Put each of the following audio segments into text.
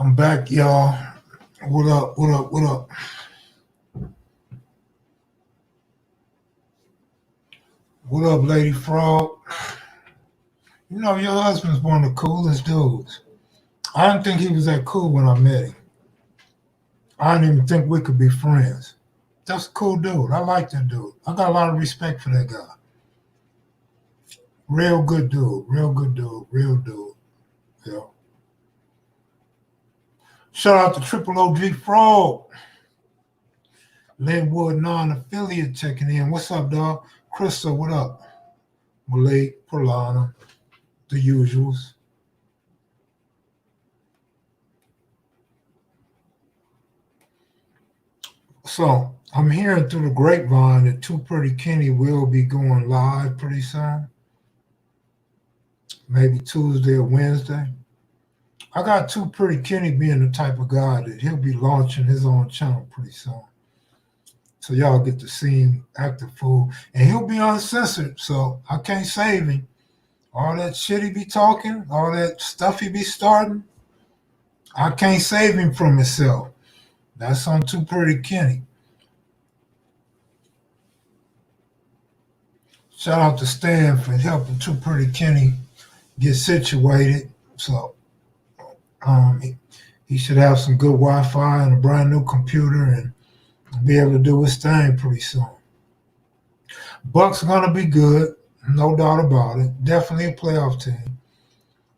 I'm back, y'all. What up? What up? What up? What up, Lady Frog? You know, your husband's one of the coolest dudes. I didn't think he was that cool when I met him. I didn't even think we could be friends. That's a cool dude. I like that dude. I got a lot of respect for that guy. Real good dude. Real good dude. Real dude. Yeah. Shout out to Triple OG Frog. Linwood non-affiliate checking in. What's up, dog? Crystal, what up? Malik, Polana, the usuals. So I'm hearing through the grapevine that Too Pretty Kenny will be going live pretty soon. Maybe Tuesday or Wednesday. I got Too Pretty Kenny being the type of guy that he'll be launching his own channel pretty soon. So y'all get to see him act a fool. And he'll be uncensored, so I can't save him. All that shit he be talking, all that stuff he be starting, I can't save him from himself. That's on Too Pretty Kenny. Shout out to Stan for helping Too Pretty Kenny get situated. So he should have some good Wi-Fi and a brand new computer and be able to do his thing pretty soon. Bucks are going to be good, no doubt about it. Definitely a playoff team.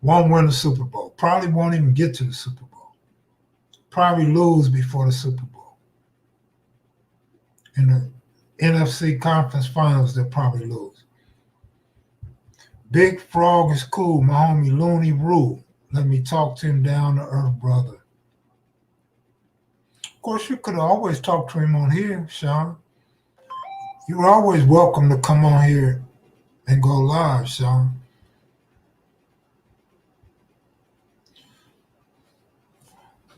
Won't win the Super Bowl. Probably won't even get to the Super Bowl. Probably lose before the Super Bowl. In the NFC Conference Finals, they'll probably lose. Big Frog is cool. My homie Looney Rule. Let me talk to him down to earth, brother. Of course, you could always talk to him on here, Sean. You're always welcome to come on here and go live, Sean.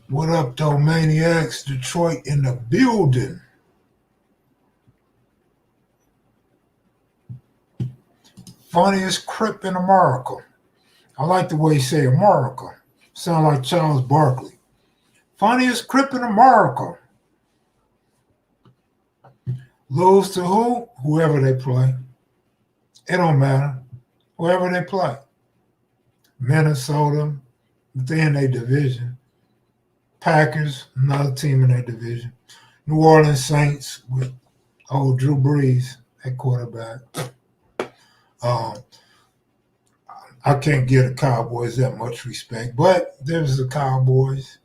What up, though, Maniacs? Detroit in the building. Funniest Crip in America. I like the way you say America. Sound like Charles Barkley. Funniest Crip in America. Lose to who? Whoever they play. It don't matter. Whoever they play. Minnesota, within their division. Packers, another team in their division. New Orleans Saints with old Drew Brees at quarterback. I can't give the Cowboys that much respect, but there's the Cowboys.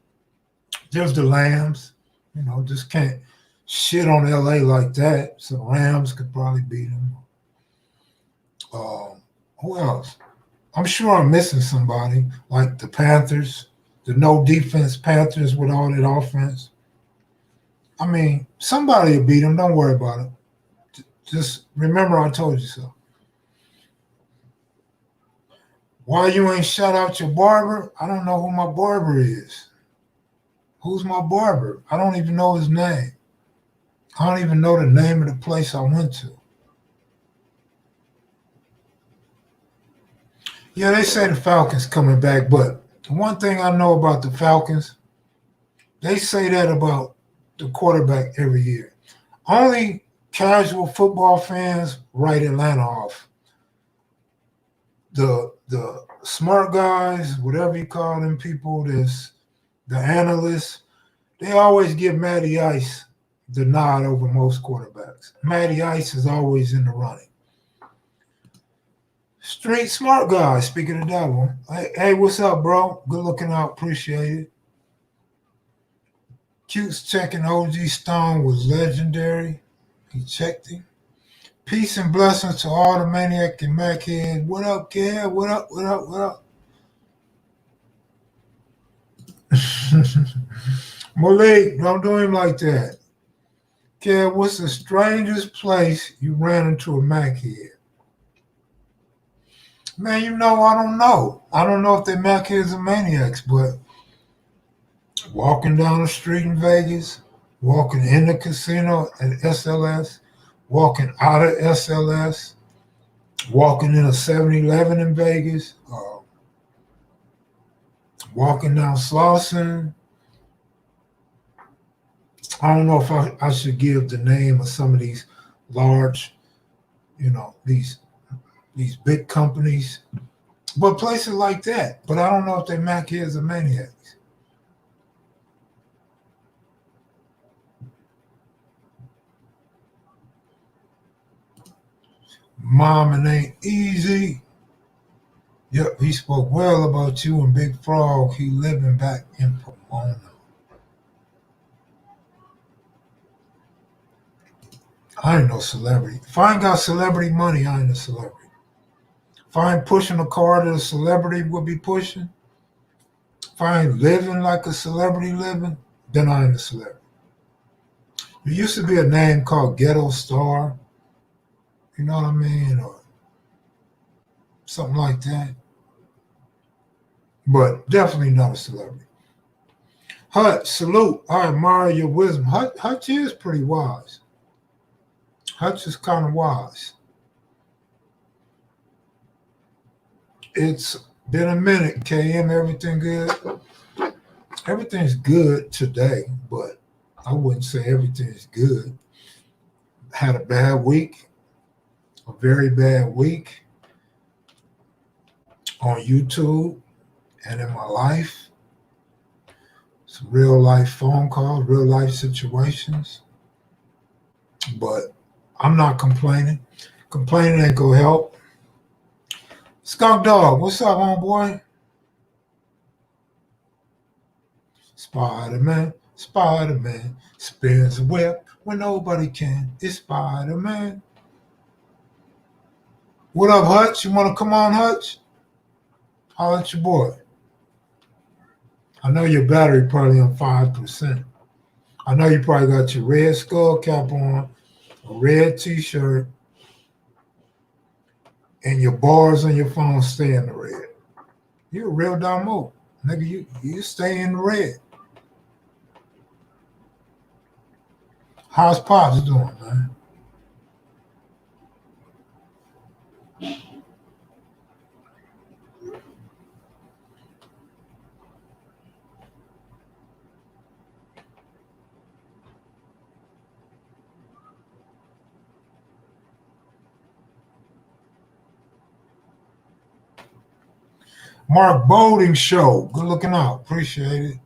There's the Lambs. You know, just can't shit on LA like that. So Rams could probably beat them. Who else? I'm sure I'm missing somebody, like the Panthers, the no defense Panthers with all that offense. I mean, somebody will beat them. Don't worry about it. Just remember I told you so. Why you ain't shout out your barber? I don't know who my barber is. Who's my barber? I don't even know his name. I don't even know the name of the place I went to. Yeah, they say the Falcons coming back, but the one thing I know about the Falcons, they say that about the quarterback every year. Only casual football fans write Atlanta off. The smart guys, whatever you call them people, the analysts, they always give Matty Ice the nod over most quarterbacks. Matty Ice is always in the running. Street smart guy, speaking of that one. Hey, what's up, bro? Good looking out, appreciate it. Cute's checking OG Stone was legendary. He checked him. Peace and blessings to all the Maniac and Mac heads. What up, Kev? What up, what up, what up? Malik, don't do him like that. Kev, what's the strangest place you ran into a Mac head? Man, you know, I don't know. I don't know if they're Mac heads or maniacs, but walking down the street in Vegas, walking in the casino at SLS, walking out of SLS, walking in a 7-Eleven in Vegas, walking down Slauson, I don't know if I should give the name of some of these large, these big companies, but places like that. But I don't know if they Mac heads or maniacs. Mom, it ain't easy. Yep, he spoke well about you and Big Frog. He living back in Pomona. I ain't no celebrity. If I ain't got celebrity money, I ain't a celebrity. If I ain't pushing a car that a celebrity would be pushing, if I ain't living like a celebrity living, then I ain't a celebrity. There used to be a name called Ghetto Star, you know what I mean, or something like that. But definitely not a celebrity. Hutch, salute. I admire your wisdom. Hutch is pretty wise. Hutch is kind of wise. It's been a minute, KM. Everything good? Everything's good today, but I wouldn't say everything's good. Had a bad week, a very bad week on YouTube and in my life. Some real life phone calls, real life situations. But I'm not complaining. Complaining ain't gonna help. Skunk Dog, what's up, homeboy? Spider-Man, Spider-Man, spins a web when nobody can. It's Spider-Man. What up, Hutch? You want to come on, Hutch? Holler at your boy. I know your battery probably on 5%. I know you probably got your red skull cap on, a red t-shirt, and your bars on your phone stay in the red. You're a real damo. Nigga, you stay in the red. How's Pops doing, man? Mark Bowling Show. Good looking out. Appreciate it.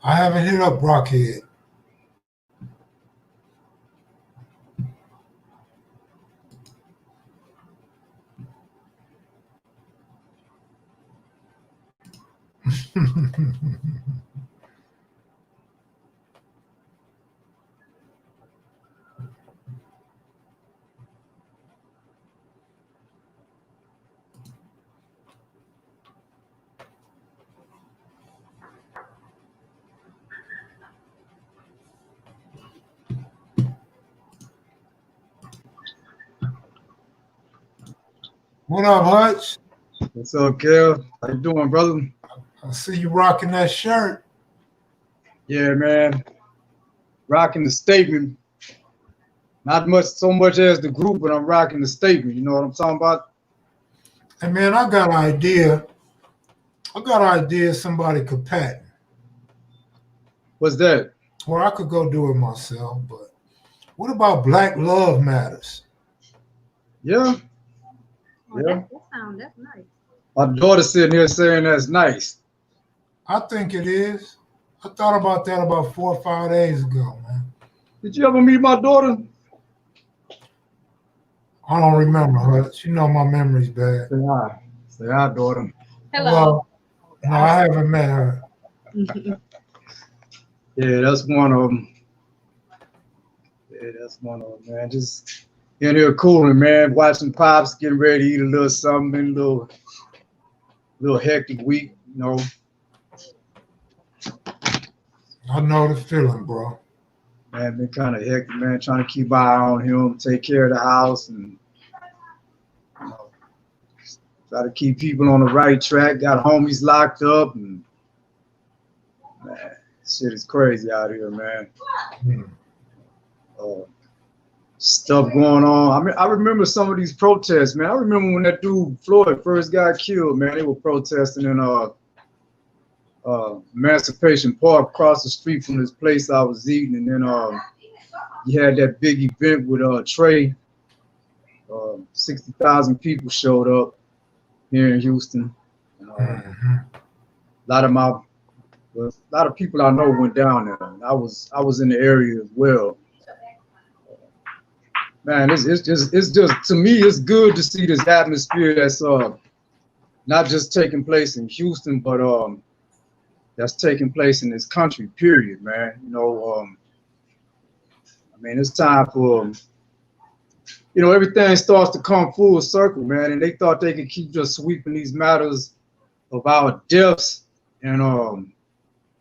I haven't hit up Brockhead. What up, Hutch? What's up, Kev? How you doing, brother? I see you rocking that shirt. Yeah, man. Rocking the statement. Not so much as the group, but I'm rocking the statement. You know what I'm talking about? Hey, man, I got an idea. Somebody could patent. What's that? Or I could go do it myself, but what about Black Love Matters? Yeah. Oh, yeah. That's nice. My daughter's sitting here saying that's nice. I think it is. I thought about that about 4 or 5 days ago, man. Did you ever meet my daughter? I don't remember her. You know my memory's bad. Say hi. Say hi, daughter. Hello. No, I haven't met her. Yeah, that's one of them. Yeah, that's one of them, man. Just in here cooling, man. Watching Pops, getting ready to eat a little something, a little hectic week, you know. I know the feeling, bro. Man, been kind of hectic, man. Trying to keep eye on him, take care of the house, and you know, try to keep people on the right track. Got homies locked up, and man, shit is crazy out here, man. stuff going on. I mean, I remember some of these protests, man. I remember when that dude Floyd first got killed, man. They were protesting in Emancipation Park across the street from this place I was eating, and then you had that big event with Trey. 60,000 people showed up here in Houston. A lot of people I know went down there. I was in the area as well. Man, it's just to me, it's good to see this atmosphere that's not just taking place in Houston, but that's taking place in this country, period, man. You know, I mean, it's time for, you know, everything starts to come full circle, man. And they thought they could keep just sweeping these matters of our deaths and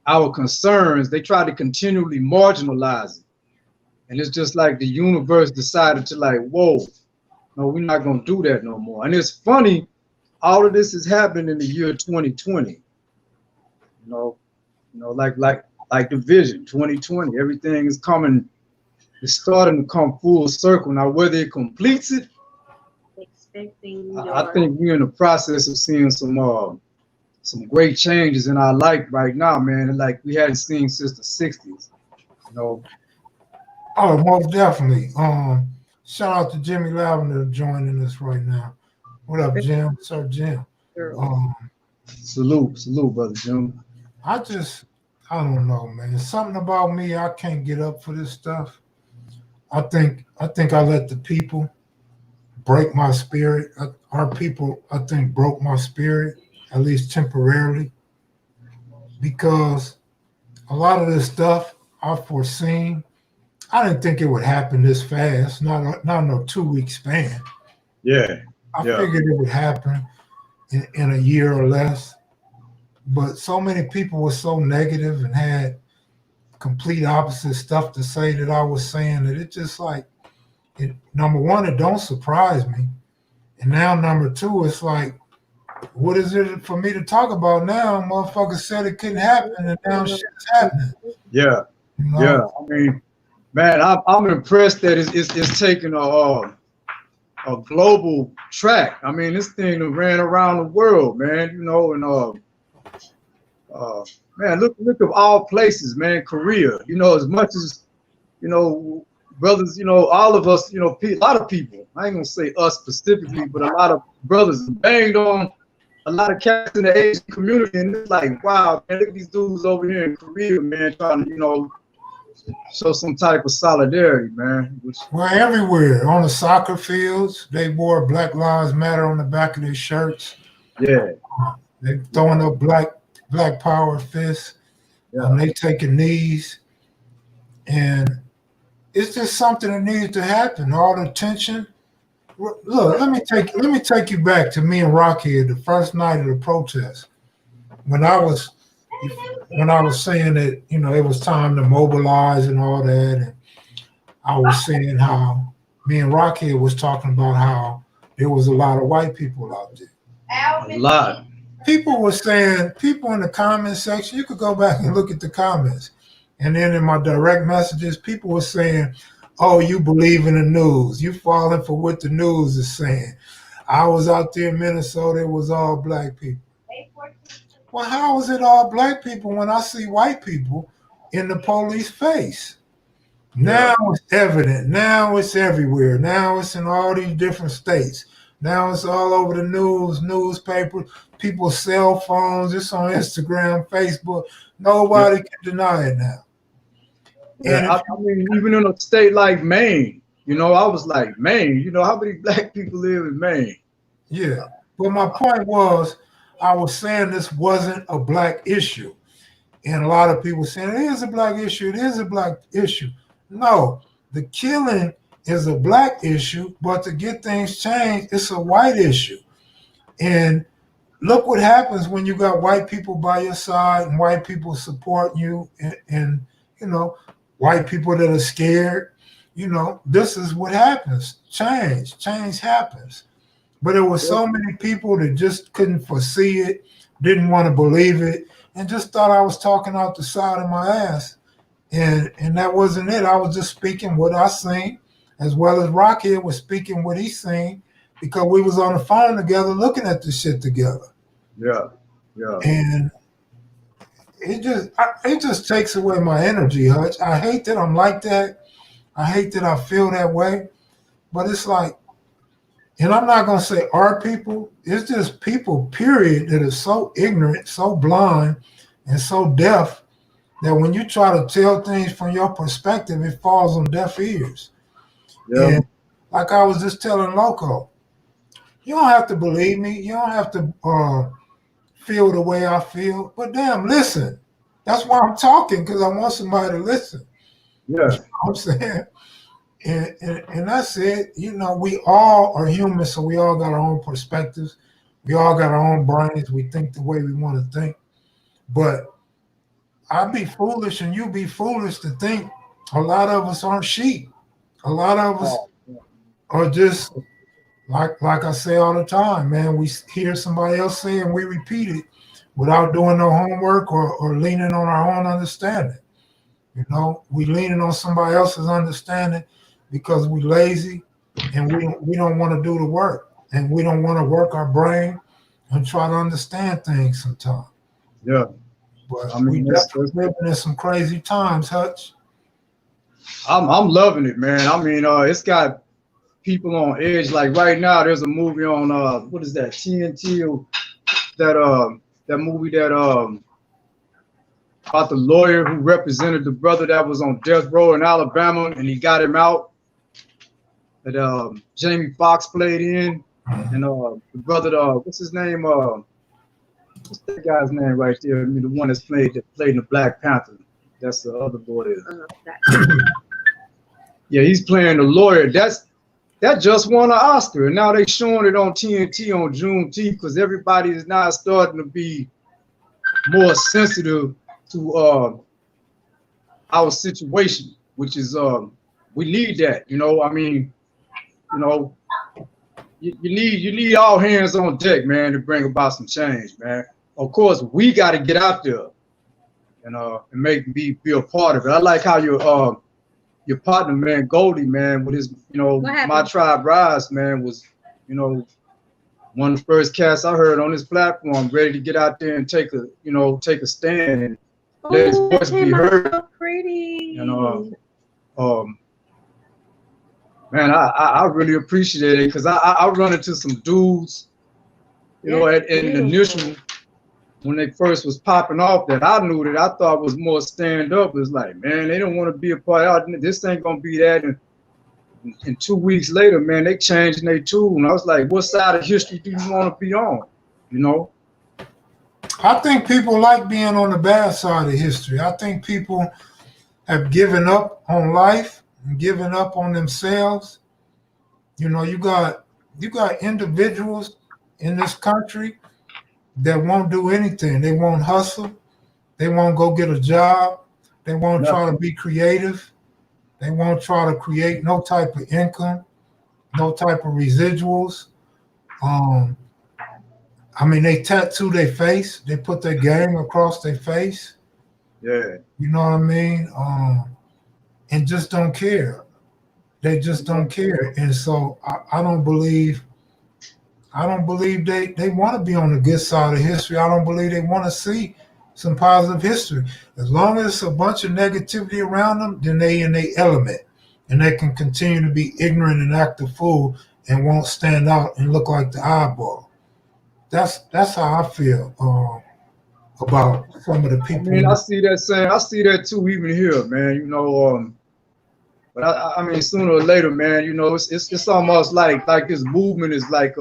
our concerns. They tried to continually marginalize it. And it's just like the universe decided to like, whoa, no, we're not gonna do that no more. And it's funny, all of this is happening in the year 2020. You know, like the vision 2020. Everything is coming. It's starting to come full circle. Now, whether it completes it, I think we're in the process of seeing some great changes in our life right now, man. And like we hadn't seen since the 60s. You know. Oh, most definitely. Shout out to Jimmy Lavender joining us right now. What up, Jim? What's up, Jim? Salute, brother Jim. I don't know, man. Something about me, I can't get up for this stuff. I think I let the people break my spirit. Our people, I think, broke my spirit, at least temporarily, because a lot of this stuff I've foreseen. I didn't think it would happen this fast, not no 2-week span. Yeah. I figured it would happen in a year or less. But so many people were so negative and had complete opposite stuff to say that I was saying that it just like, number one, it don't surprise me. And now number two, it's like, what is it for me to talk about now? Motherfuckers said it couldn't happen and now shit's happening. Yeah. You know? Yeah. I mean, man, I'm impressed that it's taking a global track. I mean, this thing ran around the world, man. You know, and man, look at all places, man. Korea. You know, as much as you know, brothers. You know, all of us. You know, a lot of people. I ain't gonna say us specifically, but a lot of brothers banged on a lot of cats in the Asian community, and it's like, wow, man, look at these dudes over here in Korea, man, trying to, you know, show some type of solidarity, man. Well, everywhere on the soccer fields, they wore Black Lives Matter on the back of their shirts. Yeah, they throwing up black power fists. Yeah. They taking knees, and it's just something that needed to happen. All the tension. Look, let me take you back to me and Rockhead the first night of the protest, when I was saying that, you know, it was time to mobilize and all that, and I was saying how me and Rockhead was talking about how there was a lot of white people out there. A lot. People were saying, people in the comment section, you could go back and look at the comments, and then in my direct messages, people were saying, oh, you believe in the news. You falling for what the news is saying. I was out there in Minnesota, it was all black people. Well, how is it all black people when I see white people in the police face? Now it's evident. Now it's everywhere. Now it's in all these different states. Now it's all over the news, newspapers, people's cell phones. It's on Instagram, Facebook. Nobody can deny it now. Yeah, I mean, even in a state like Maine, you know, I was like, Maine, you know, how many black people live in Maine? Yeah, but my point was, I was saying this wasn't a black issue. And a lot of people saying, it is a black issue, it is a black issue. No, the killing is a black issue, but to get things changed, it's a white issue. And look what happens when you got white people by your side and white people supporting you and you know, white people that are scared. You know, this is what happens. Change happens. But there were so many people that just couldn't foresee it, didn't want to believe it, and just thought I was talking out the side of my ass. And that wasn't it. I was just speaking what I seen. as well as Rockhead was speaking what he's saying, because we was on the phone together looking at this shit together. Yeah, yeah. And it just takes away my energy, Hutch. I hate that I'm like that. I hate that I feel that way. But it's like, and I'm not going to say our people, it's just people, period, that are so ignorant, so blind, and so deaf that when you try to tell things from your perspective, it falls on deaf ears. Yeah. And like I was just telling Loco, you don't have to believe me. You don't have to feel the way I feel. But damn, listen. That's why I'm talking, because I want somebody to listen. Yeah. You know what I'm saying? And that's it. You know, we all are human, so we all got our own perspectives. We all got our own brains. We think the way we want to think. But I'd be foolish and you be foolish to think a lot of us aren't sheep. A lot of us are just, like I say all the time, man, we hear somebody else say and we repeat it without doing no homework or leaning on our own understanding. You know, we leaning on somebody else's understanding because we lazy and we don't want to do the work, and we don't want to work our brain and try to understand things sometimes. Yeah. But I mean, we definitely living in some crazy times, Hutch. I'm loving it, man. I mean, it's got people on edge. Like right now, there's a movie on what is that, TNT? That movie that about the lawyer who represented the brother that was on death row in Alabama, and he got him out. That Jamie Foxx played in, and the brother, what's his name? What's that guy's name right there? I mean, the one that played in the Black Panther. That's the other boy. Yeah, he's playing the lawyer. That just won an Oscar, and now they showing it on TNT on Juneteenth because everybody is now starting to be more sensitive to our situation, which is we need that. You know, I mean, you know, you need all hands on deck, man, to bring about some change, man. Of course, we got to get out there and be a part of it. I like how your partner, man, Goldie, man, with his, you know, My Tribe Rise, man, was, you know, one of the first cats I heard on this platform, ready to get out there and take a stand and let his voice be heard. So pretty. And man, I really appreciate it because I run into some dudes, you know, in the initial, when they first was popping off, that I knew that I thought was more stand up. It's like, man, they don't want to be a part of it. This ain't gonna be that. And 2 weeks later, man, they changed their tune. And I was like, what side of history do you want to be on? You know? I think people like being on the bad side of history. I think people have given up on life and given up on themselves. You know, you got individuals in this country that won't do anything. They won't hustle. They won't go get a job. They won't try to be creative. They won't try to create no type of income, no type of residuals. I mean, they tattoo their face. They put their gang across their face. Yeah. You know what I mean? And just don't care. They just don't care. And so I don't believe they want to be on the good side of history. I don't believe they want to see some positive history. As long as it's a bunch of negativity around them, then they in their element. And they can continue to be ignorant and act a fool and won't stand out and look like the eyeball. That's how I feel about some of the people. I mean, I see that too, even here, man. You know, but I mean, sooner or later, man, you know, it's almost like this movement is like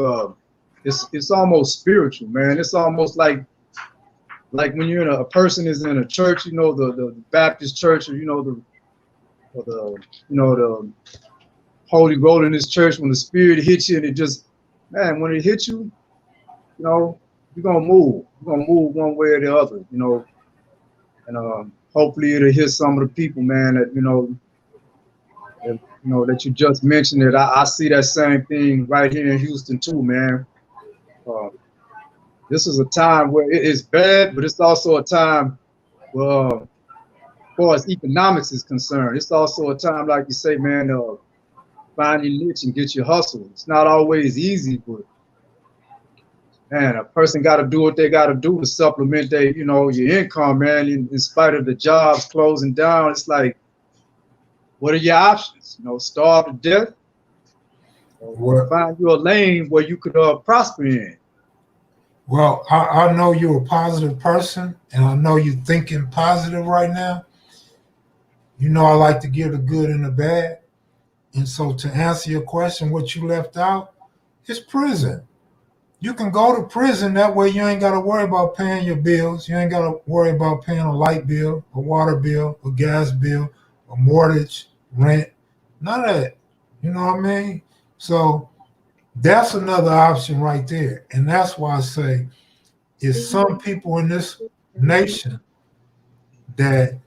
it's almost spiritual, man. It's almost like when you're a person is in a church, you know, the Baptist church, or the Holy Holiness church. When the Spirit hits you, and it just, man, when it hits you, you know, you're gonna move. You're gonna move one way or the other, you know. And hopefully it'll hit some of the people, man, that that you just mentioned. It. I see that same thing right here in Houston too, man. This is a time where it's bad, but it's also a time where, as far as economics is concerned, it's also a time, like you say, man, find your niche and get your hustle. It's not always easy, but man, a person got to do what they got to do to supplement their, your income, man. In spite of the jobs closing down, it's like, what are your options? Starve to death, or find you a lane where you could prosper in. Well, I know you're a positive person, and I know you're thinking positive right now. I like to give the good and the bad. And so to answer your question, what you left out is prison. You can go to prison. That way you ain't got to worry about paying your bills. You ain't got to worry about paying a light bill, a water bill, a gas bill, a mortgage, rent, none of that. You know what I mean? So that's another option right there. And that's why I say it's some people in this nation that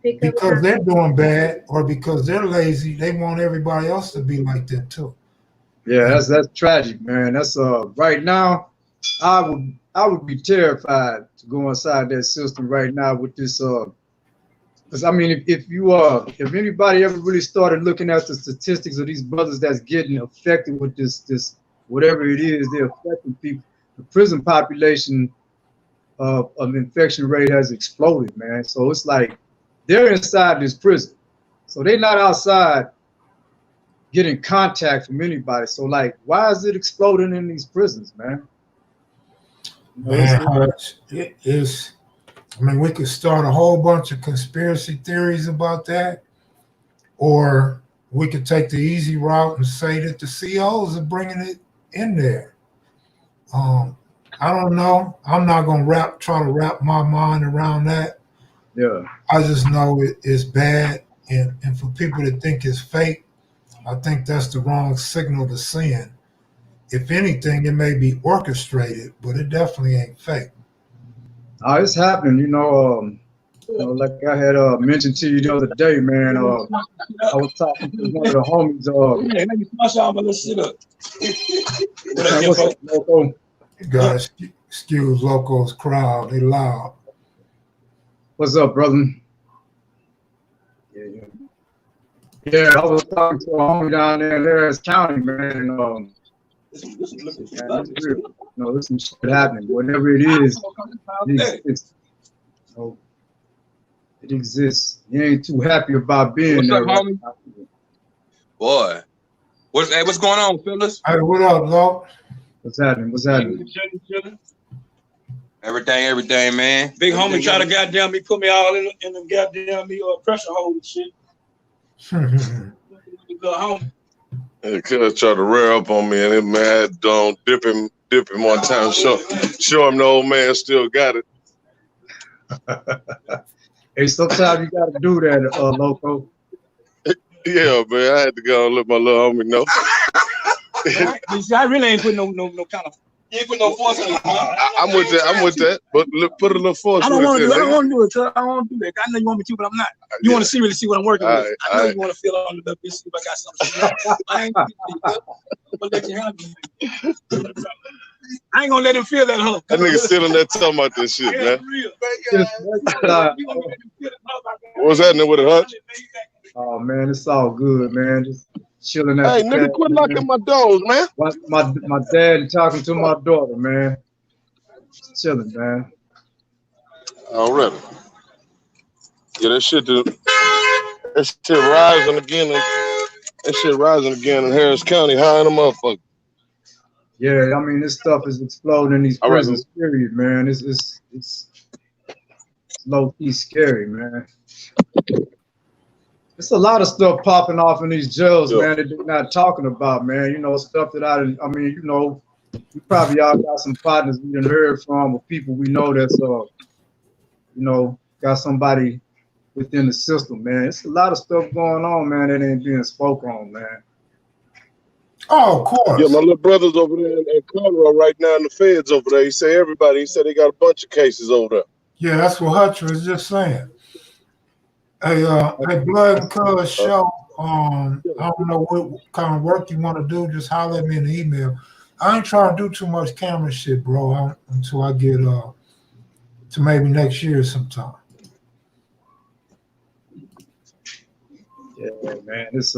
because they're doing bad or because they're lazy, they want everybody else to be like that too. Yeah, that's tragic, man. That's right now, I would be terrified to go inside that system right now with this because I mean if anybody ever really started looking at the statistics of these brothers that's getting affected with this whatever it is they're affecting people, the prison population of infection rate has exploded, man. So it's like they're inside this prison, so they're not outside getting contact from anybody. So like, why is it exploding in these prisons, man? Man, it is. I mean, we could start a whole bunch of conspiracy theories about that, or we could take the easy route and say that the CEOs are bringing it in there. I don't know. I'm not gonna try to wrap my mind around that. Yeah. I just know it's bad, and for people to think it's fake, I think that's the wrong signal to send. If anything, it may be orchestrated, but it definitely ain't fake. It's happening, like I had mentioned to you the other day, man. I was talking to one of the homies. Loco. You guys excuse Loco's crowd, they loud. What's up, brother? Yeah, I was talking to a homie down there in Harris County, man. And, it's real. There's some shit happening. Whatever it is, it exists. You ain't too happy about being there. What's up, homie? Boy, what's going on, fellas? Hey, what up, Lo? What's happening? Everything, man. Big homie try to goddamn me, put me all in the goddamn pressure hole and shit. Good homie. Cuz tried to rear up on me and him mad don't dip him one time. Show him the old man still got it. Hey, sometimes you gotta do that, Loco. Yeah, man. I had to go and let my little homie know. I really ain't putting no kind of. You ain't put no force on it. I'm with that. But put a little force. I don't want to do it. I don't want to do it. I don't want to do that. I know you want me to, but I'm not. You want to really see what I'm working with. I know you want to feel on the little bit, see if I got something. I ain't gonna let you have it. I ain't gonna let him feel that, huh? That nigga still in there talking about this shit, man. What's happening with it, Hutch? Oh man, it's all good, man. Just chilling. Hey, nigga, quit locking my doors, man. My dad talking to my daughter, man. Just chilling, man. Already. Yeah, that shit rising again. That shit rising again in Harris County, high in the motherfucker. Yeah, I mean, this stuff is exploding in these prisons, period, man. It's low-key scary, man. It's a lot of stuff popping off in these jails, man, that they're not talking about, man. Stuff that we probably all got some partners we done heard from, or people we know that's, got somebody within the system, man. It's a lot of stuff going on, man, that ain't being spoke on, man. Oh, of course. Yeah, my little brother's over there in Colorado right now in the feds over there. He said they got a bunch of cases over there. Yeah, that's what Hutch was just saying. Hey, Blood and Cuz show. I don't know what kind of work you want to do. Just holler at me in the email. I ain't trying to do too much camera shit, bro, until I get to maybe next year sometime. Yeah, man. It's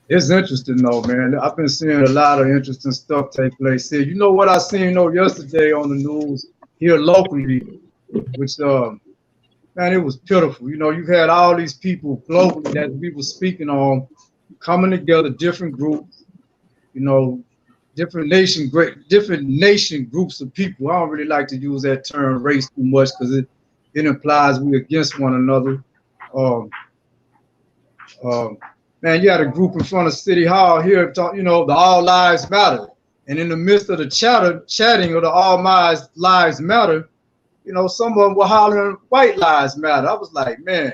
It's interesting though, man. I've been seeing a lot of interesting stuff take place here. You know what I seen though yesterday on the news here locally, which man, it was pitiful. You know, you had all these people globally that we were speaking on coming together, different groups, you know, different nation groups of people. I don't really like to use that term race too much because it implies we're against one another. Man, you had a group in front of City Hall here, you know, the All Lives Matter. And in the midst of the chatting of the All Lives Matter, you know, some of them were hollering White Lives Matter. I was like, man,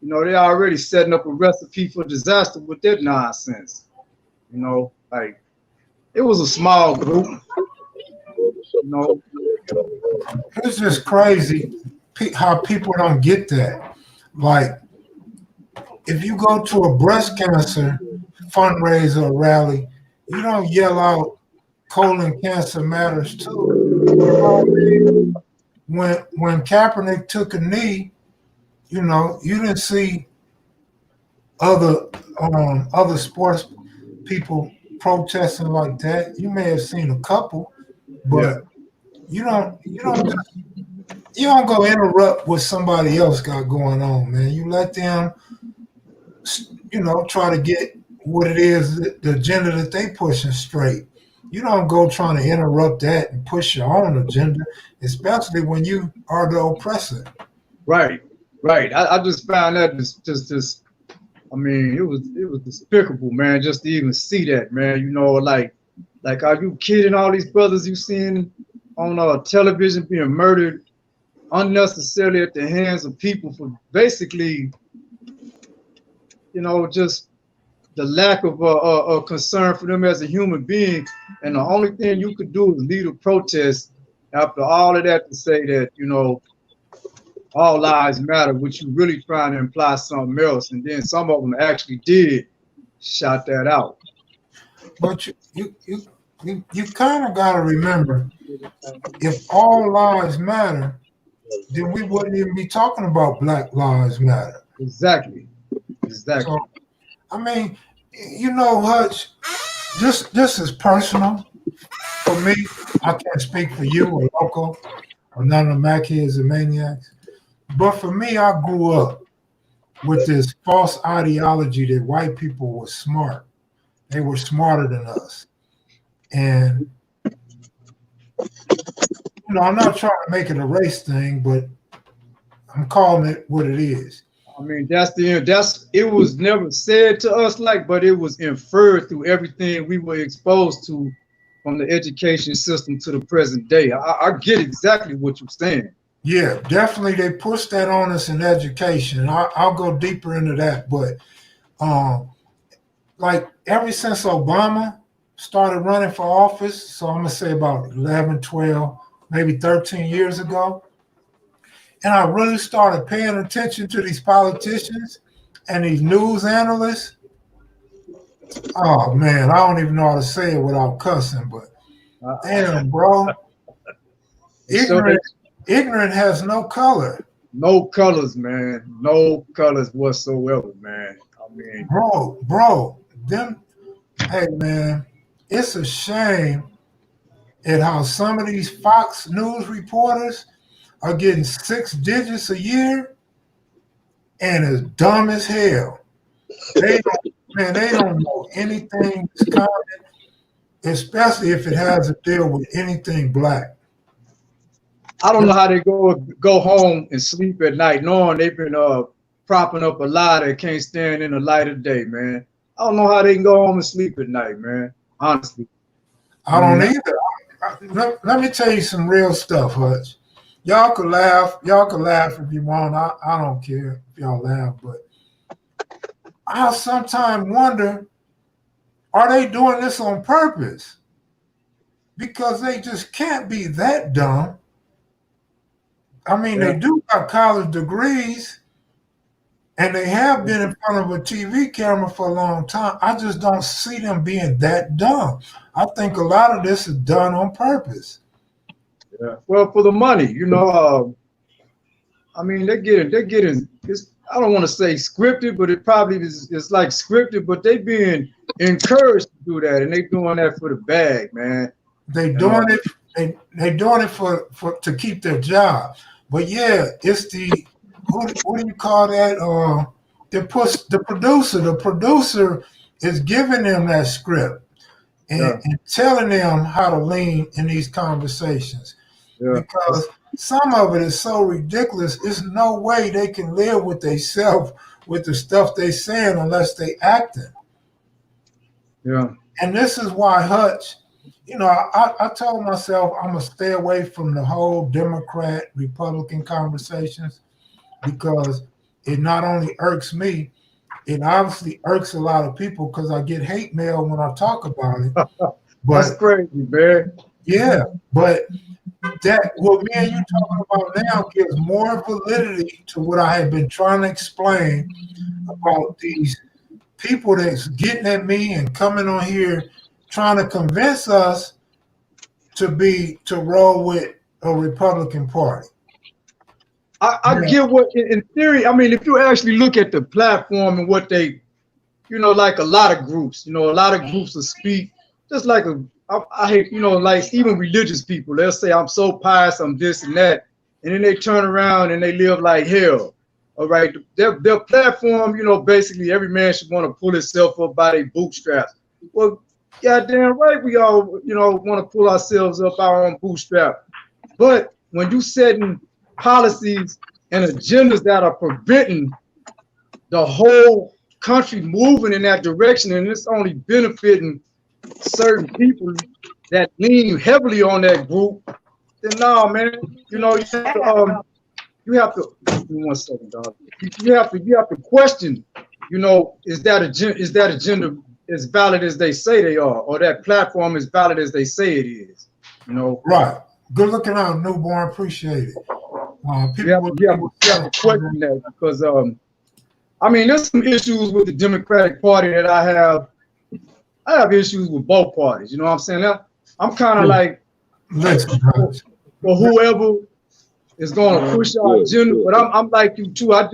you know, they're already setting up a recipe for disaster with that nonsense. You know, like, it was a small group, you know. It's just crazy how people don't get that. Like, if you go to a breast cancer fundraiser or rally, you don't yell out colon cancer matters too. You know what I mean? When Kaepernick took a knee, you know, you didn't see other sports people protesting like that. You may have seen a couple, but you don't go interrupt what somebody else got going on, man. You let them, you know, try to get what it is, the agenda that they pushing straight. You don't go trying to interrupt that and push your own agenda, especially when you are the oppressor. Right. I just found that just I mean, it was despicable, man, just to even see that, man. You know, like are you kidding? All these brothers you seeing on television being murdered unnecessarily at the hands of people for basically, you know, just the lack of concern for them as a human being. And the only thing you could do is lead a protest after all of that to say that, you know, all lives matter, which you really trying to imply something else. And then some of them actually did shout that out. But you kind of got to remember, if all lives matter, then we wouldn't even be talking about Black Lives Matter. Exactly. So, I mean, you know, Hutch, this is personal for me. I can't speak for you or Loco or none of the Mackies and Maniacs. But for me, I grew up with this false ideology that white people were smart. They were smarter than us. And, you know, I'm not trying to make it a race thing, but I'm calling it what it is. I mean, it was never said to us but it was inferred through everything we were exposed to from the education system to the present day. I get exactly what you're saying. Yeah, definitely they push that on us in education. I'll go deeper into that, but like ever since Obama started running for office, so I'm gonna say about 11, 12, maybe 13 years ago, and I really started paying attention to these politicians and these news analysts. Oh man, I don't even know how to say it without cussing, but damn, bro. Ignorant has no color. No colors, man. No colors whatsoever, man. I mean, bro, hey man, it's a shame at how some of these Fox News reporters are getting 6 digits a year and is dumb as hell. They don't know anything that's coming, especially if it has to deal with anything black. I don't know how they go home and sleep at night knowing they've been propping up a lie that can't stand in the light of day, man. I don't know how they can go home and sleep at night, man. Honestly. I don't either. Let me tell you some real stuff, Hutch. Y'all can laugh if you want. I don't care if y'all laugh, but I sometimes wonder, are they doing this on purpose? Because they just can't be that dumb. I mean, They do got college degrees, and they have been in front of a TV camera for a long time. I just don't see them being that dumb. I think a lot of this is done on purpose. Yeah. Well, for the money, you know. I mean, they're getting this. I don't want to say scripted, but it probably is. It's like scripted, but they being encouraged to do that, and they doing that for the bag, man. They doing it. They doing it for to keep their job. But yeah, it's the what do you call that? The producer. The producer is giving them that script and telling them how to lean in these conversations. Yeah. Because some of it is so ridiculous. There's no way they can live with themselves with the stuff they saying unless they acting. Yeah. And this is why Hutch, you know, I told myself I'm gonna stay away from the whole Democrat Republican conversations because it not only irks me, it obviously irks a lot of people because I get hate mail when I talk about it. But that's crazy, man. Yeah, but that what me and you talking about now gives more validity to what I have been trying to explain about these people that's getting at me and coming on here trying to convince us to roll with a Republican Party. I get what in theory. I mean, if you actually look at the platform and what they, you know, like a lot of groups, you know, a lot of groups will speak just like I hate, you know, like even religious people, they'll say, I'm so pious, I'm this and that. And then they turn around and they live like hell. All right. Their platform, you know, basically every man should want to pull himself up by their bootstraps. Well, goddamn right, we all, you know, want to pull ourselves up our own bootstrap. But when you setting policies and agendas that are preventing the whole country moving in that direction, and it's only benefiting certain people that lean heavily on that group, then no, man, you know, you have to 1 second, dog. You have to question, you know, is that agenda as valid as they say they are, or that platform as valid as they say it is, you know? Right. Good looking out, newborn. Appreciate it. You have to question that because I mean, there's some issues with the Democratic Party that I have issues with both parties. You know what I'm saying? I'm kind of like for whoever is going to push our agenda, but I'm like you too. I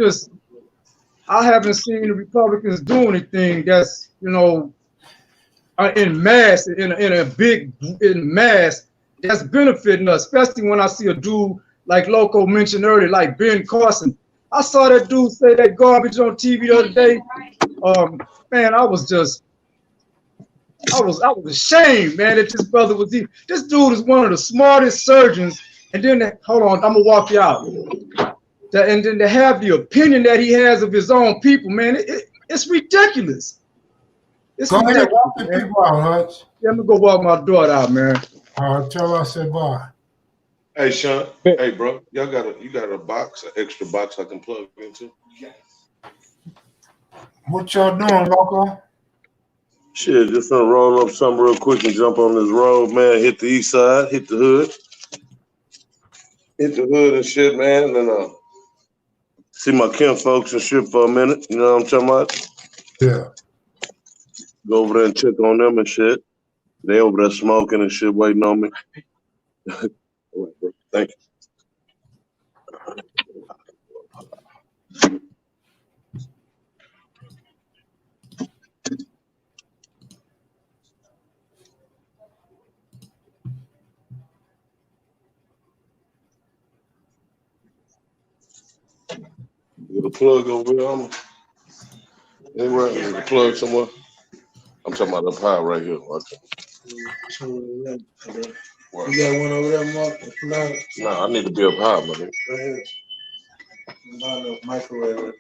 haven't seen the Republicans do anything that's, you know, in mass, in mass that's benefiting us, especially when I see a dude like Loco mentioned earlier, like Ben Carson. I saw that dude say that garbage on TV the other day. Man, I was ashamed, man, that this brother was here. This dude is one of the smartest surgeons. And then, hold on, I'm gonna walk you out. And then to have the opinion that he has of his own people, man, it's ridiculous. It's go ridiculous, ahead, walk the people out, Hutch. Yeah, I'm gonna go walk my daughter out, man. Tell her I said bye. Hey, Sean. Hey, bro. You got a box, an extra box I can plug into? What y'all doing, Loco? Shit, just gonna roll up something real quick and jump on this road, man. Hit the east side, hit the hood. Hit the hood and shit, man. And then see my kin folks and shit for a minute. You know what I'm talking about? Yeah. Go over there and check on them and shit. They over there smoking and shit, waiting on me. Thank you. Get a plug over here. Anywhere, get a plug somewhere. I'm talking about up high right here. Okay. You got one over there, Mark? No, I need to be up high, man. Right here. Microwave.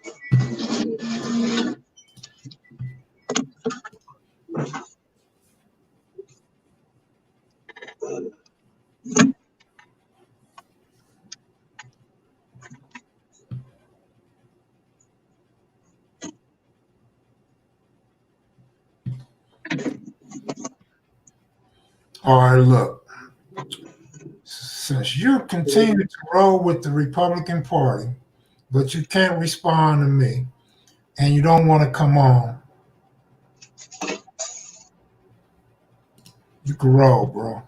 All right, look. Since you continue to roll with the Republican Party, but you can't respond to me, and you don't want to come on, you can roll, bro.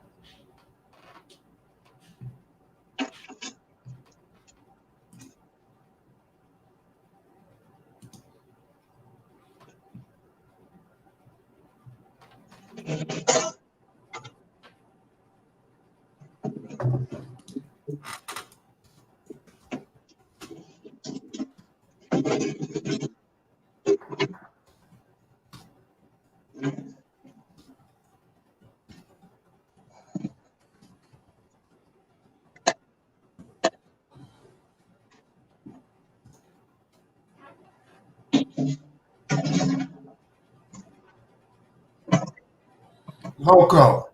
Loco,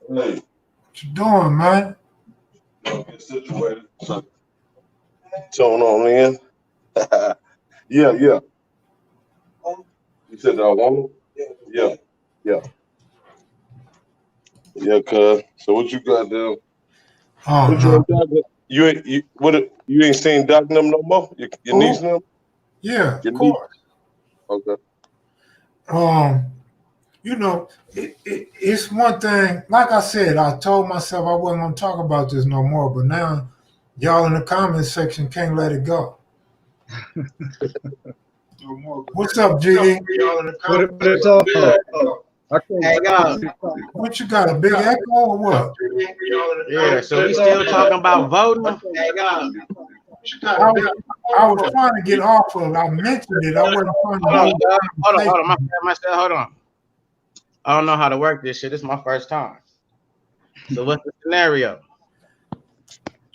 Hey, what you doing, man? get situated. Tone on in. Yeah, yeah. You said that I want it? Yeah, yeah. Yeah, cuz. So what you got there? Oh What you no. ain't Doc? You ain't seen Doc and them no more? Your niece Oh, and them? yeah, Your of niece? course. Okay. You know, it's one thing. Like I said, I told myself I wasn't gonna talk about this no more, but now y'all in the comment section can't let it go. What's up, GD? What it talk about? I Hey, y'all. can't. What you got? A big echo or what? Yeah, so we still talking about voting. Hey, y'all. I was trying to get off of it. I mentioned it. I wasn't trying to Hold on, hold Doug. Hold on, the hold on. Hold on. I don't know how to work this shit. This is my first time. So what's the scenario?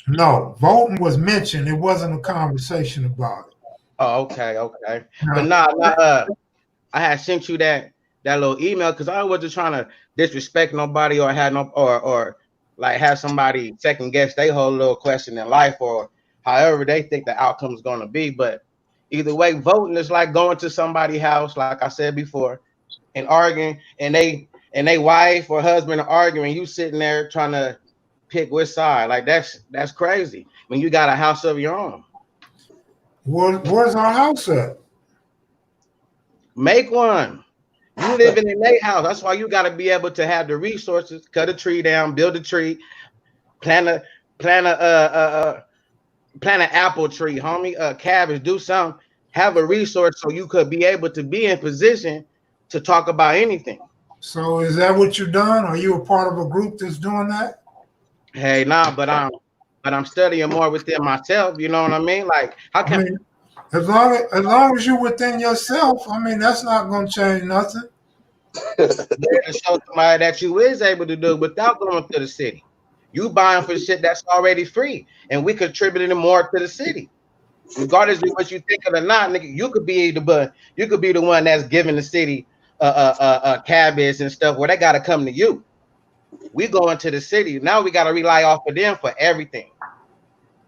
No, voting was mentioned. It wasn't a conversation about it. Oh, okay. But I had sent you that little email because I wasn't trying to disrespect nobody or had no or like have somebody second guess they whole little question in life or however they think the outcome is going to be. But either way, voting is like going to somebody's house, like I said before, and arguing, and they wife or husband are arguing. You sitting there trying to pick which side. Like that's crazy when you got a house of your own. Where's our house at? Make one. You living in their house. That's why you got to be able to have the resources. Cut a tree down, build a tree, plant an apple tree, homie, cabbage. Do something. Have a resource so you could be able to be in position to talk about anything. So is that what you've done? Are you a part of a group that's doing that? Hey, nah, but I'm studying more within myself. You know what I mean? Like, how I can mean, as long as you're within yourself, I mean, that's not going to change nothing. to show somebody that you is able to do it without going to the city? You buying for shit that's already free, and we contributing more to the city. Regardless of what you think of or not, nigga, you could be the one that's giving the city cabbage and stuff where they gotta come to you. We go into the city now. We gotta rely off of them for everything.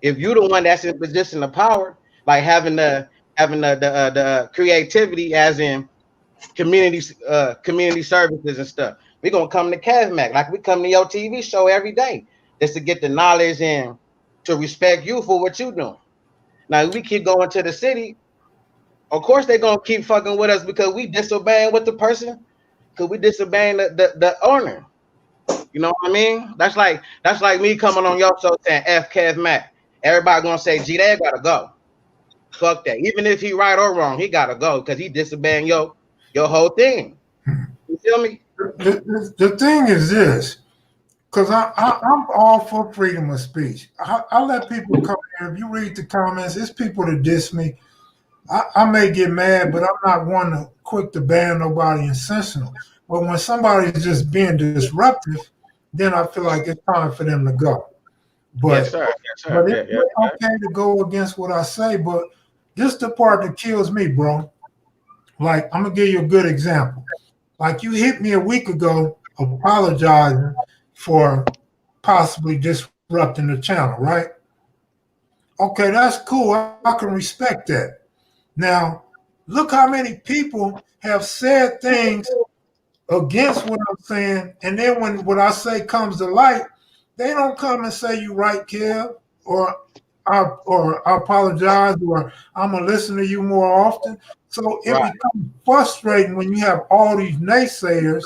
If you the one that's in position of power, like having the creativity, as in community services and stuff, we gonna come to KevMac like we come to your TV show every day just to get the knowledge and to respect you for what you doing. Now, if we keep going to the city, of course they're gonna keep fucking with us because we disobeying with the person, because we disobeying the owner. You know what I mean? That's like me coming on your show saying F Kev Mac. Everybody gonna say, G, they gotta go. Fuck that. Even if he right or wrong, he gotta go because he disobeying your whole thing. You feel me? The thing is this, because I'm all for freedom of speech. I let people come here. If you read the comments, it's people that diss me. I may get mad, but I'm not one to quick to ban nobody and censor them. But when somebody's just being disruptive, then I feel like it's time for them to go. Yes, But sir. Yes, sir. it's okay to go against what I say. But this the part that kills me, bro. Like, I'm gonna give you a good example. Like, you hit me a week ago apologizing for possibly disrupting the channel, right? Okay, that's cool. I can respect that. Now, look how many people have said things against what I'm saying, and then when what I say comes to light, they don't come and say you right, Kev, or I apologize, or I'm gonna listen to you more often. So it Right. becomes frustrating when you have all these naysayers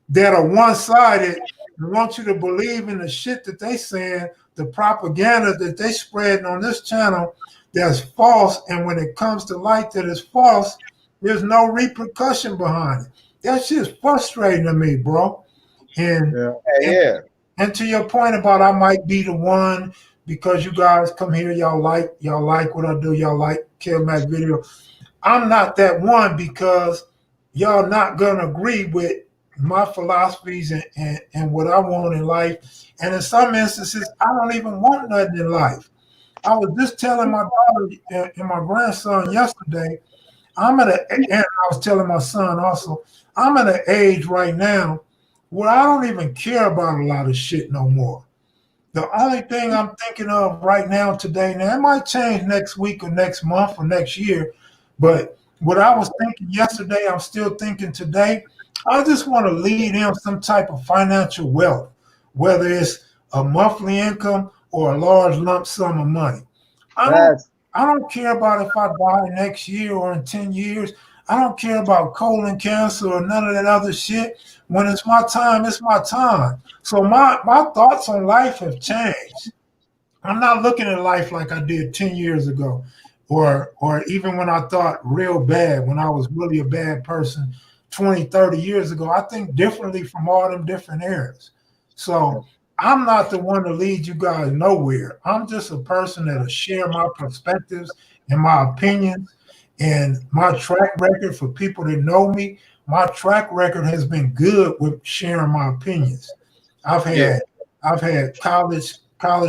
that are one-sided and want you to believe in the shit that they saying, the propaganda that they spreading on this channel that's false. And when it comes to light that is false, there's no repercussion behind it. That shit's frustrating to me, bro. And, Yeah. and to your point about I might be the one because you guys come here, y'all like what I do, y'all like kevmacvideos. I'm not that one because y'all not gonna agree with my philosophies and what I want in life. And in some instances, I don't even want nothing in life. I was just telling my daughter and my grandson yesterday, and I was telling my son also, I'm at an age right now where I don't even care about a lot of shit no more. The only thing I'm thinking of right now, today, now it might change next week or next month or next year, but what I was thinking yesterday, I'm still thinking today. I just want to lead them some type of financial wealth, whether it's a monthly income or a large lump sum of money. I don't care about if I die next year or in 10 years. I don't care about colon cancer or none of that other shit. When it's my time, it's my time. So my thoughts on life have changed. I'm not looking at life like I did 10 years ago, or even when I thought real bad, when I was really a bad person 20, 30 years ago. I think differently from all them different eras. So I'm not the one to lead you guys nowhere. I'm just a person that'll share my perspectives and my opinions and my track record for people that know me. My track record has been good with sharing my opinions. I've had college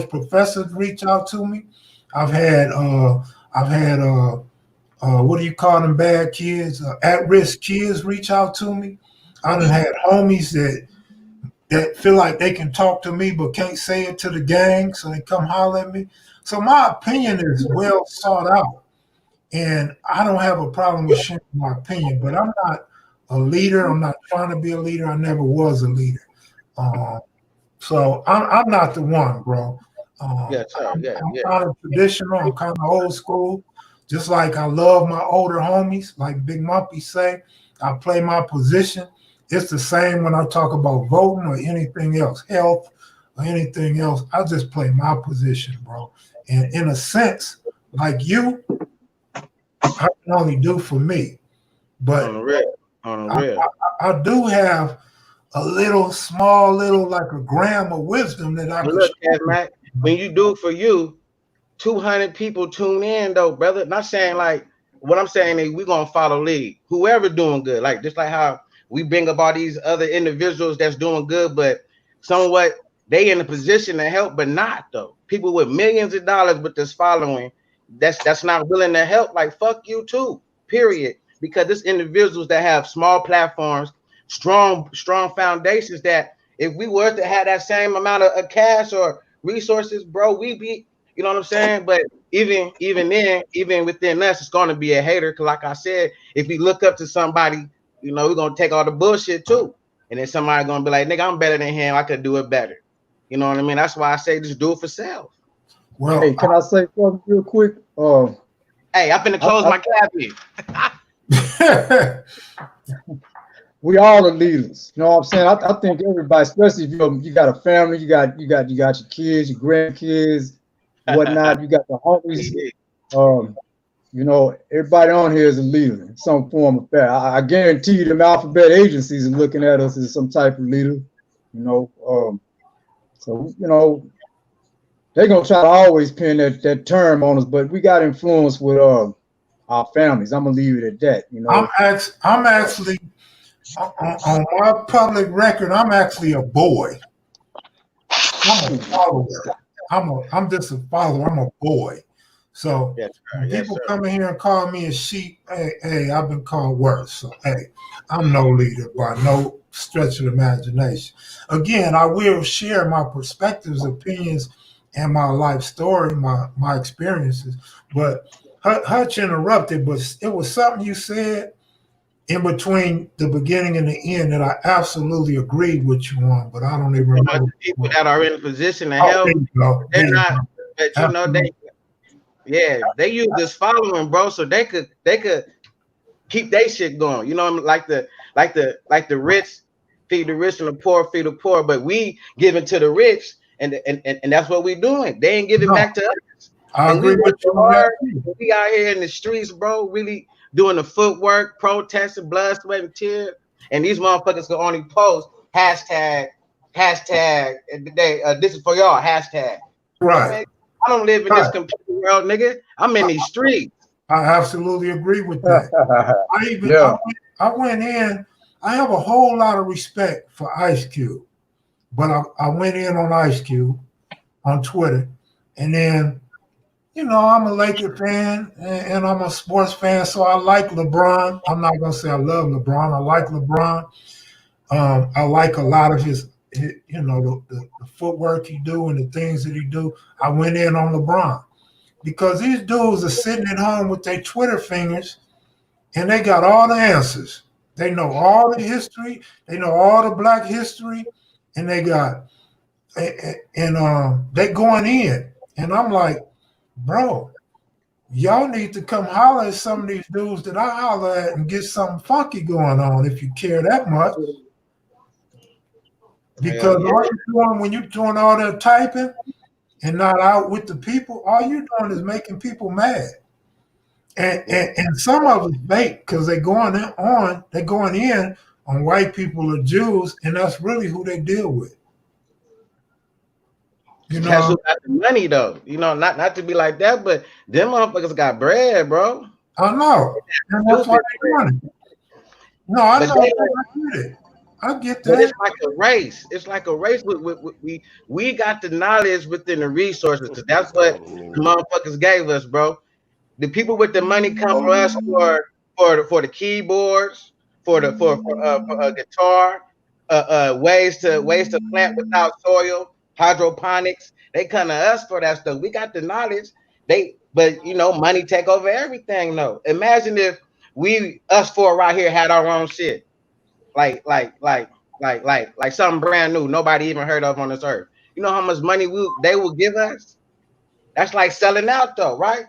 professors reach out to me. I've had what do you call them bad kids? At-risk kids reach out to me. I done had homies that feel like they can talk to me but can't say it to the gang, so they come holler at me. So my opinion is well sought out, and I don't have a problem with sharing my opinion. But I'm not a leader. I'm not trying to be a leader. I never was a leader. So I'm not the one, bro. I'm kind of traditional. I'm kind of old school. Just like I love my older homies, like Big Mumpy say, I play my position. It's the same when I talk about voting or anything else, health or anything else. I just play my position, bro. And in a sense, like you, I can only do for me. But I do have a small little, like a gram of wisdom that I can look, Matt, when you do it for you, 200 people tune in though, brother. Not saying like what I'm saying is we're gonna follow lead. Whoever doing good, like just like how we bring up all these other individuals that's doing good, but somewhat they in a position to help, but not though. People with millions of dollars with this following, that's not willing to help. Like fuck you too, period. Because this individuals that have small platforms, strong foundations that if we were to have that same amount of cash or resources, bro, we be, you know what I'm saying? But even within us, it's going to be a hater. Because like I said, if we look up to somebody, you know, we're going to take all the bullshit too. And then somebody going to be like, nigga, I'm better than him. I could do it better. You know what I mean? That's why I say just do it for self. Well, hey, can I say something real quick? Hey, I'm finna close my cabinet. We all are leaders. You know what I'm saying? I think everybody, especially if you got a family, you got your kids, your grandkids, whatnot. You got the homies. You know, everybody on here is a leader in some form of fact. I guarantee you, them alphabet agencies are looking at us as some type of leader. You know, so you know they're gonna try to always pin that term on us, but we got influence with our families. I'm gonna leave it at that. You know, I'm actually on my public record. I'm actually a boy. I'm a follower. I'm just a follower. I'm a boy. So when people come in here and call me a sheep, hey, I've been called worse. So hey, I'm no leader by no stretch of the imagination. Again, I will share my perspectives, opinions, and my life story, my experiences. But Hutch interrupted, but it was something you said in between the beginning and the end that I absolutely agreed with you on, but I don't even remember. The people that are in a position to help, they're not, but you know, they use this following, bro, so they could keep their shit going. You know, like the rich feed the rich and the poor feed the poor, but we giving to the rich, and that's what we doing. They ain't giving back to us. I agree with you on that. We out here in the streets, bro, really doing the footwork, protesting, blood, sweat, and tears. And these motherfuckers can only post hashtag this is for y'all hashtag. Right. Man, I don't live in this computer world, nigga. I'm in these streets. I absolutely agree with that. I went in. I have a whole lot of respect for Ice Cube, but I went in on Ice Cube on Twitter, and then, you know, I'm a Lakers fan and I'm a sports fan, so I like LeBron. I'm not gonna say I love LeBron. I like LeBron. I like a lot of his you know, the footwork he do and the things that he do. I went in on LeBron because these dudes are sitting at home with their Twitter fingers and they got all the answers. They know all the history. They know all the Black history, and they got they going in. And I'm like, bro, y'all need to come holler at some of these dudes that I holler at and get something funky going on if you care that much. Because all you're doing when you're doing all that typing and not out with the people, all you're doing is making people mad. And some of it's fake because they're going in on white people or Jews, and that's really who they deal with. You know, That's who got the money though. You know, not to be like that, but them motherfuckers got bread, bro. I know. And that's why they're doing it. No, I know. I get it. I get that. But it's like a race. It's like a race. We got the knowledge within the resources, because that's what the motherfuckers gave us, bro. The people with the money come for us for the keyboards, for guitar, ways to plant without soil, hydroponics. They come to us for that stuff. We got the knowledge. But you know, money take over everything. though. Imagine if us four right here had our own shit. Like something brand new, nobody even heard of on this earth. You know how much money they will give us? That's like selling out, though, right?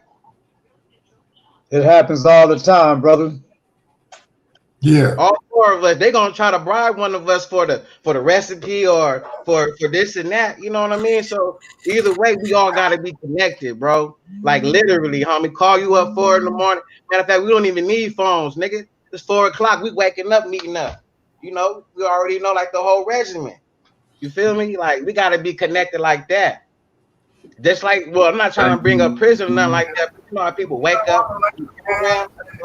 It happens all the time, brother. Yeah. All four of us, they're gonna try to bribe one of us for the recipe or for this and that. You know what I mean? So either way, we all gotta be connected, bro. Like literally, homie, call you up 4 in the morning. Matter of fact, we don't even need phones, nigga. It's 4 o'clock. We waking up, meeting up. You know, we already know like the whole regiment. You feel me? Like we gotta be connected like that. Just like, well, I'm not trying to bring up prison or nothing like that. But you know how people wake up.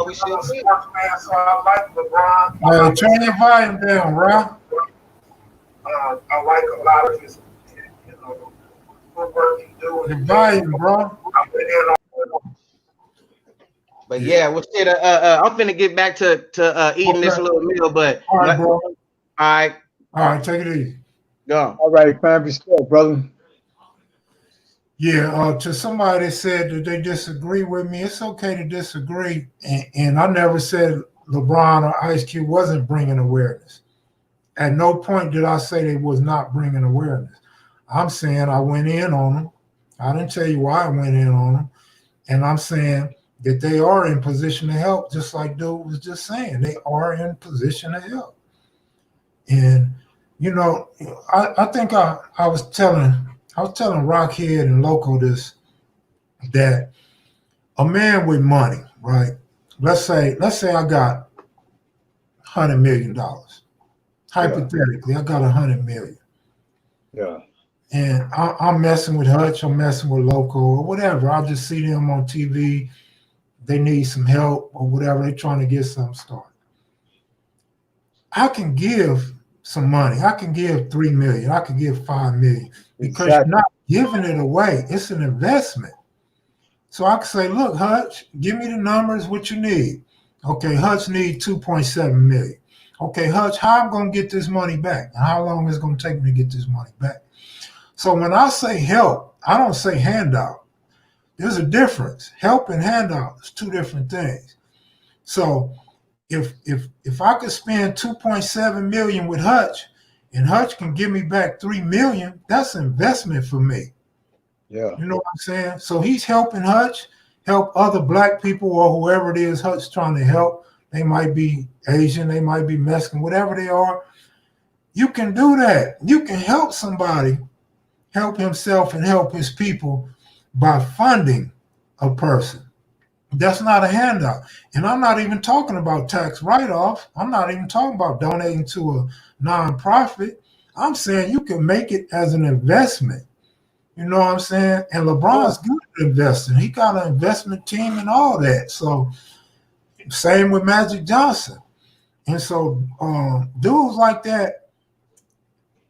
We should be. Turn your volume down, bro. I like a lot of his, you know, footwork he do. The volume, bro. But yeah, well, shit. I'm finna get back to eating this little meal. But all right, bro. All right, take it easy. Go. All right, fam, respect, brother. Yeah, to somebody that said that they disagree with me, it's okay to disagree. And I never said LeBron or Ice Cube wasn't bringing awareness. At no point did I say they was not bringing awareness. I'm saying I went in on them. I didn't tell you why I went in on them. And I'm saying that they are in position to help, just like Dude was just saying. They are in position to help. And, you know, I think I was telling Rockhead and Loco this, that a man with money, right? Let's say I got $100 million. Hypothetically, I got $100 million. Yeah. And I'm messing with Hutch, I'm messing with Loco or whatever. I'll just see them on TV. They need some help or whatever. They're trying to get something started. I can give some money. I can give $3 million. I can give $5 million because you're not giving it away. It's an investment. So I can say, look, Hutch, give me the numbers, what you need. Okay, Hutch needs $2.7 million. Okay, Hutch, how I'm going to get this money back? And how long is it going to take me to get this money back? So when I say help, I don't say handout. There's a difference. Help and handout is two different things. So if I could spend $2.7 million with Hutch and Hutch can give me back $3 million, that's investment for me. Yeah. You know what I'm saying? So he's helping Hutch, help other Black people or whoever it is Hutch trying to help. They might be Asian, they might be Mexican, whatever they are. You can do that. You can help somebody help himself and help his people by funding a person. That's not a handout. And I'm not even talking about tax write-off. I'm not even talking about donating to a nonprofit. I'm saying you can make it as an investment. You know what I'm saying? And LeBron's good at investing. He got an investment team and all that. So same with Magic Johnson. And so dudes like that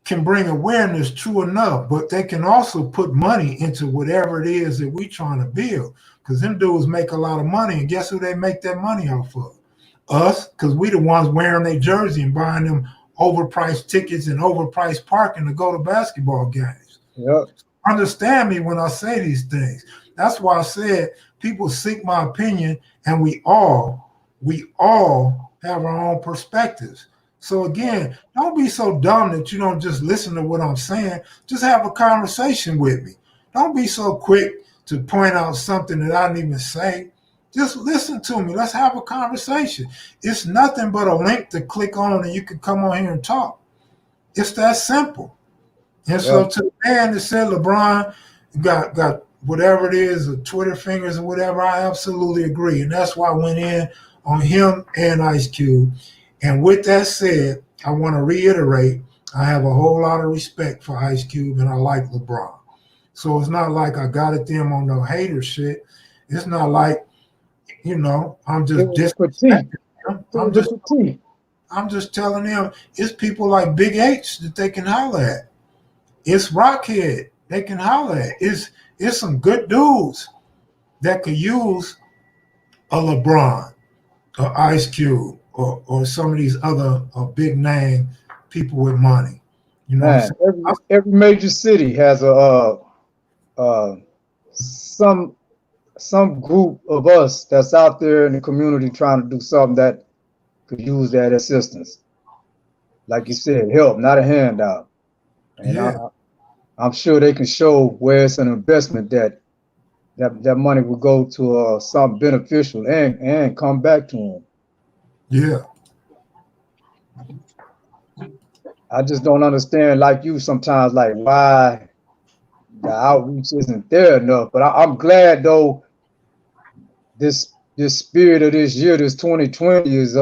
can bring awareness, true enough, but they can also put money into whatever it is that we trying to build. Because them dudes make a lot of money, and guess who they make that money off of? Us, because we the ones wearing their jersey and buying them overpriced tickets and overpriced parking to go to basketball games. Yep. Understand me when I say these things. That's why I said people seek my opinion, and we all have our own perspectives. So again, don't be so dumb that you don't just listen to what I'm saying. Just have a conversation with me. Don't be so quick to point out something that I didn't even say. Just listen to me. Let's have a conversation. It's nothing but a link to click on and you can come on here and talk. It's that simple. And so to the man that said LeBron got whatever it is, or Twitter fingers or whatever, I absolutely agree. And that's why I went in on him and Ice Cube. And with that said, I want to reiterate, I have a whole lot of respect for Ice Cube and I like LeBron. So it's not like I got at them on no hater shit. It's not like, you know, I'm just disrespecting them. I'm just telling them it's people like Big H that they can holler at. It's Rockhead they can holler at. It's some good dudes that could use a LeBron or Ice Cube or some of these other big name people with money. You know, man, every major city has some group of us that's out there in the community trying to do something that could use that assistance. Like you said, help, not a handout. And yeah. I'm sure they can show where it's an investment that money will go to something beneficial and come back to them. Yeah. I just don't understand, like you sometimes, like why the outreach isn't there enough. But I'm glad though this spirit of this year, this 2020, is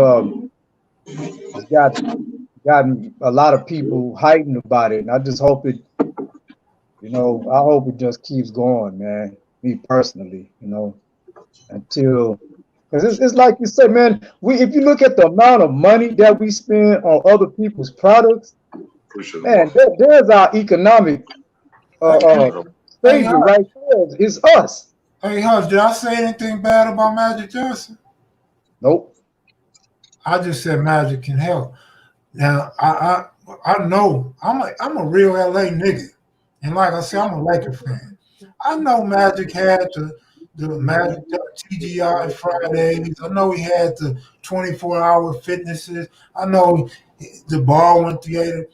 gotten a lot of people heightened about it. And I just hope it, you know, I hope it just keeps going, man. Me personally, you know, until, because it's like you said, man, if you look at the amount of money that we spend on other people's products, man, there's our economic savior right there. It's us. Hey, Hush, did I say anything bad about Magic Johnson? Nope. I just said Magic can help. Now, I know I'm a real LA nigga. And like I said, I'm a Laker fan. I know Magic had the Magic TGI Fridays. I know he had the 24-hour fitnesses. I know the Baldwin Theater.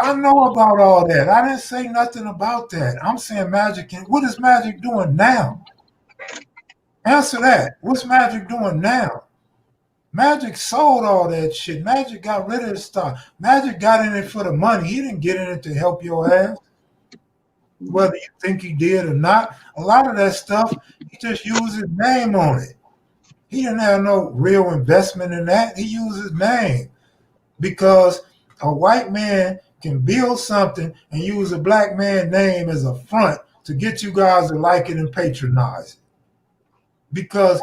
I know about all that. I didn't say nothing about that. I'm saying Magic can. What is Magic doing now? Answer that. What's Magic doing now? Magic sold all that shit. Magic got rid of his stuff. Magic got in it for the money. He didn't get in it to help your ass. Whether you think he did or not, a lot of that stuff, he just used his name on it. He didn't have no real investment in that. He used his name because a white man can build something and use a black man's name as a front to get you guys to like it and patronize it. Because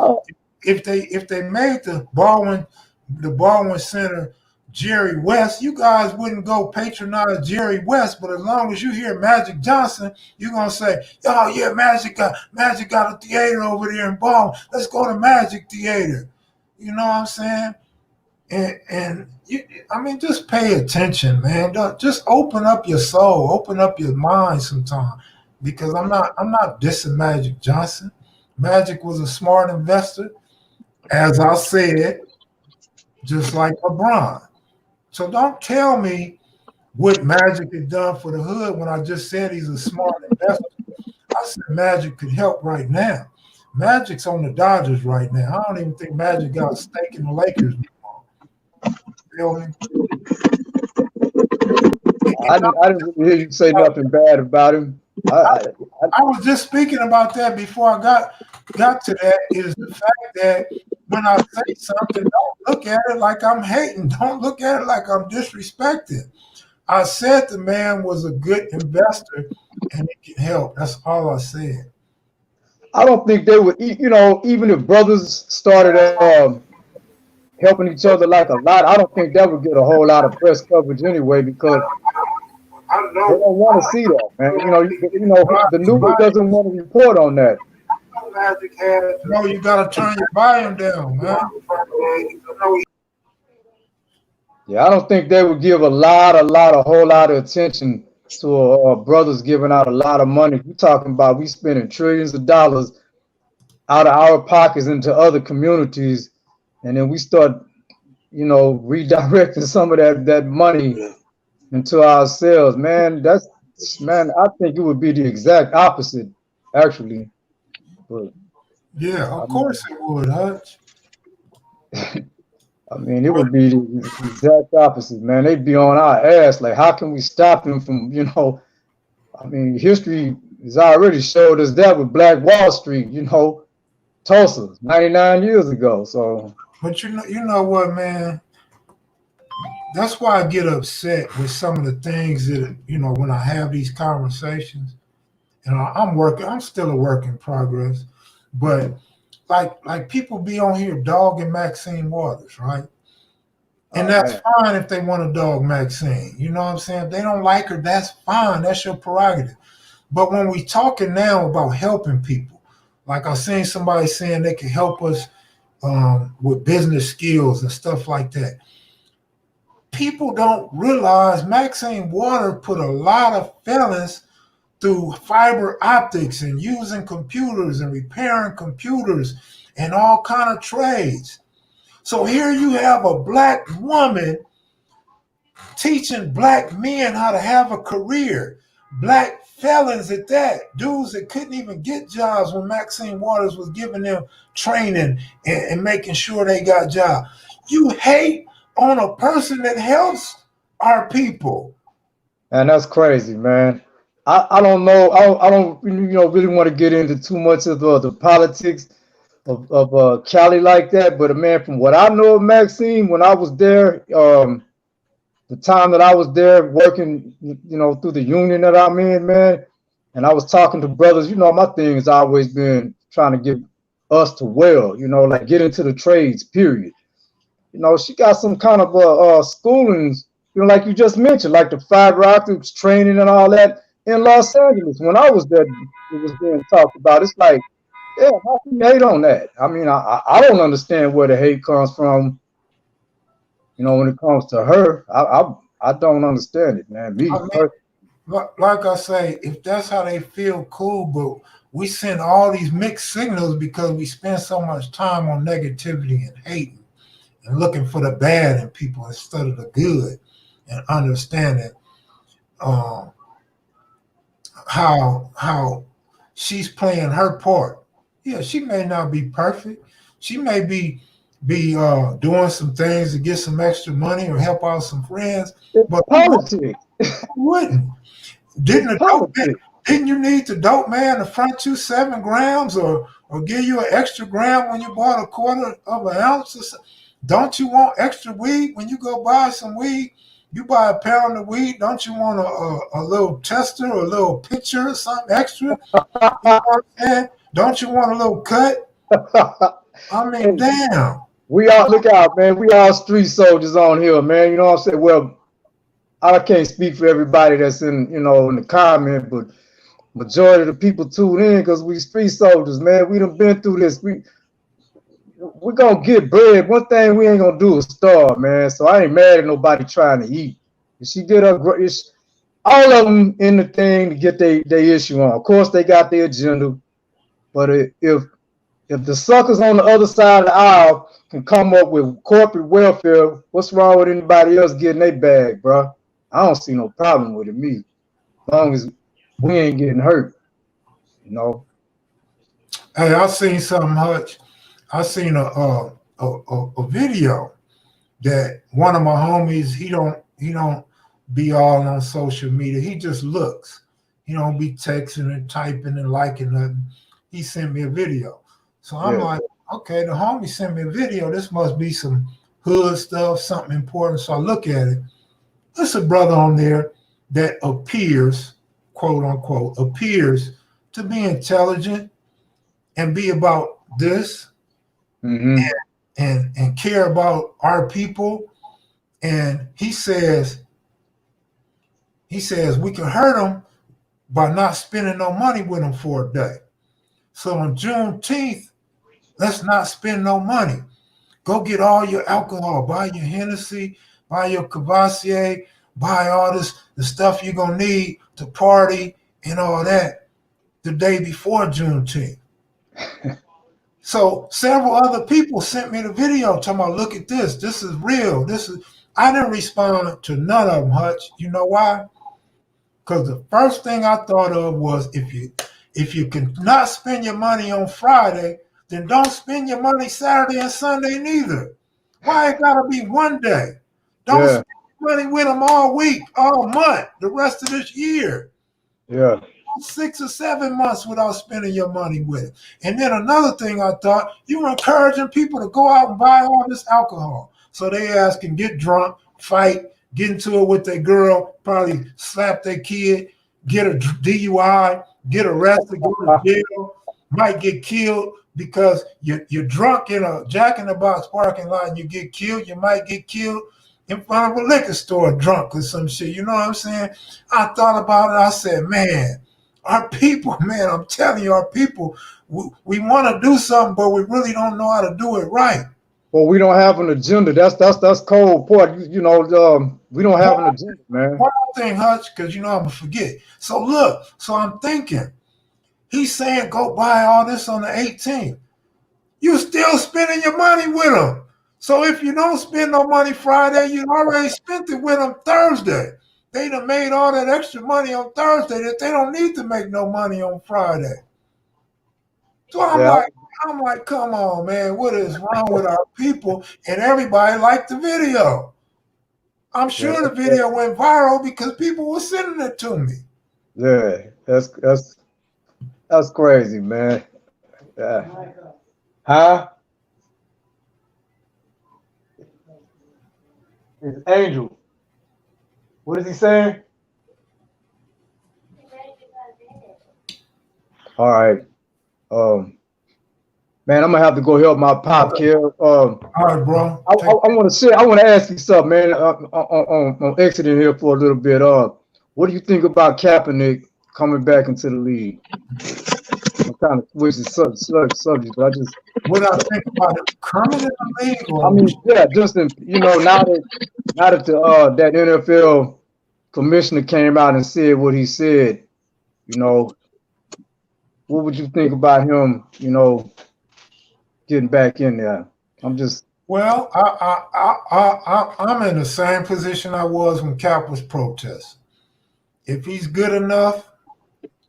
if they made the Baldwin Center Jerry West, you guys wouldn't go patronize Jerry West, but as long as you hear Magic Johnson, you're gonna say, "Oh yeah, Magic got a theater over there in Baldwin. Let's go to Magic Theater." You know what I'm saying? And I mean, just pay attention, man. Just open up your soul, open up your mind sometime. Because I'm not dissing Magic Johnson. Magic was a smart investor, as I said, just like LeBron. So don't tell me what Magic has done for the hood when I just said he's a smart investor. I said Magic could help right now. Magic's on the Dodgers right now. I don't even think Magic got a stake in the Lakers anymore. Feel me? I didn't really hear you say nothing bad about him. I was just speaking about that before I got got to that is the fact that when I say something, don't look at it like I'm hating. Don't look at it like I'm disrespecting. I said the man was a good investor and he can help. That's all I said. I don't think they would, you know, even if brothers started helping each other like a lot, I don't think that would get a whole lot of press coverage anyway because they don't want to see that, man. You know, the news doesn't want to report on that. No, you gotta turn your volume down, man. Yeah, I don't think they would give a whole lot of attention to brothers giving out a lot of money. We're talking about we spending trillions of dollars out of our pockets into other communities, and then we start, you know, redirecting some of that money into ourselves. Man, I think it would be the exact opposite, actually. But Yeah, of course it would, Hutch. I mean, it would be the exact opposite, man. They'd be on our ass. Like, how can we stop them from, you know? I mean, history has already showed us that with Black Wall Street, you know, Tulsa, 99 years ago. So, but you know what, man? That's why I get upset with some of the things that, you know, when I have these conversations, and I'm still a work in progress, but like people be on here dogging Maxine Waters, right? And that's fine if they want to dog Maxine. You know what I'm saying? If they don't like her, that's fine. That's your prerogative. But when we talking now about helping people, like I seen somebody saying they can help us with business skills and stuff like that. People don't realize Maxine Waters put a lot of felons through fiber optics and using computers and repairing computers and all kind of trades. So here you have a Black woman teaching Black men how to have a career. Black felons at that, dudes that couldn't even get jobs when Maxine Waters was giving them training and making sure they got jobs. You hate on a person that helps our people. and that's crazy, man. I don't know. I don't you know really want to get into too much of the politics of Cali like that. But man, from what I know of Maxine, when I was there, the time that I was there working, you know, through the union that I'm in, man, and I was talking to brothers. You know, my thing has always been trying to get us to you know, like get into the trades. Period. You know, she got some kind of schoolings, you know, like you just mentioned, like the fiber optics training and all that in Los Angeles. When I was there, it was being talked about. It's like, yeah, how can you hate on that? I mean, I don't understand where the hate comes from. You know, when it comes to her, I don't understand it, man. Like I say, if that's how they feel, cool. But we send all these mixed signals because we spend so much time on negativity and hating and looking for the bad in people instead of the good, and understanding how she's playing her part. Yeah, she may not be perfect. She may be doing some things to get some extra money or help out some friends. But politics. Who wouldn't? Didn't you need the dope man to front you 7 grams or give you an extra gram when you bought a quarter of an ounce or something? Don't you want extra weed when you go buy some weed? You buy a pound of weed. Don't you want a little tester or a little pitcher or something extra? You know what I'm saying? Don't you want a little cut? I mean, damn. We all look out, man. We all street soldiers on here, man. You know what I'm saying? Well, I can't speak for everybody that's in, you know, in the comment, but majority of the people tune in because we street soldiers, man. We done been through this. We're gonna get bread. One thing we ain't gonna do is starve, man. So I ain't mad at nobody trying to eat. If she get up, all of them in the thing to get their issue on. Of course, they got their agenda, but if the suckers on the other side of the aisle can come up with corporate welfare, what's wrong with anybody else getting their bag, bro? I don't see no problem with it, me. As long as we ain't getting hurt, you know. Hey, I seen something, Hutch. I seen a video that one of my homies, he don't be all on social media. He just looks. He don't be texting and typing and liking nothing. He sent me a video. So I'm like, okay, the homie sent me a video. This must be some hood stuff, something important. So I look at it. There's a brother on there that appears, quote unquote, appears to be intelligent and be about this and care about our people. And he says we can hurt them by not spending no money with them for a day. So on Juneteenth, let's not spend no money. Go get all your alcohol, buy your Hennessy, buy your Cavassier, buy all the stuff you're gonna need to party and all that the day before Juneteenth. So several other people sent me the video talking about, look at this. This is real. I didn't respond to none of them, Hutch. You know why? Because the first thing I thought of was if you can not spend your money on Friday, then don't spend your money Saturday and Sunday neither. Why it gotta be one day? Don't spend money with them all week, all month, the rest of this year. Yeah. 6 or 7 months without spending your money with it. And then another thing I thought, you were encouraging people to go out and buy all this alcohol. So they ass can get drunk, fight, get into it with their girl, probably slap their kid, get a DUI, get arrested, go to jail, might get killed because you're drunk in a Jack in the Box parking lot and you get killed. You might get killed in front of a liquor store drunk or some shit. You know what I'm saying? I thought about it. I said, man, our people, man, I'm telling you, our people, we want to do something, but we really don't know how to do it right. Well, we don't have an agenda. That's cold part. You know, we don't have an agenda, man. One more thing, Hutch, because you know I'm gonna forget. So look, I'm thinking, he's saying go buy all this on the 18th. You still spending your money with them. So if you don't spend no money Friday, you already spent it with them Thursday. They done made all that extra money on Thursday that they don't need to make no money on Friday. So I'm like, come on, man, what is wrong with our people? And everybody liked the video. I'm sure the video went viral because people were sending it to me. Yeah, that's crazy, man. Yeah. Huh? It's Angel. What is he saying? All right. Man, I'm gonna have to go help my pop here. All right, bro. I want to ask you something, man. On exiting here for a little bit. What do you think about Kaepernick coming back into the league? I'm kind of switching subject, but what I think about it coming in the league. I mean, yeah, just now that that NFL commissioner came out and said what he said, what would you think about him, getting back in there? Well, I'm in the same position I was when Cap was protesting. If he's good enough,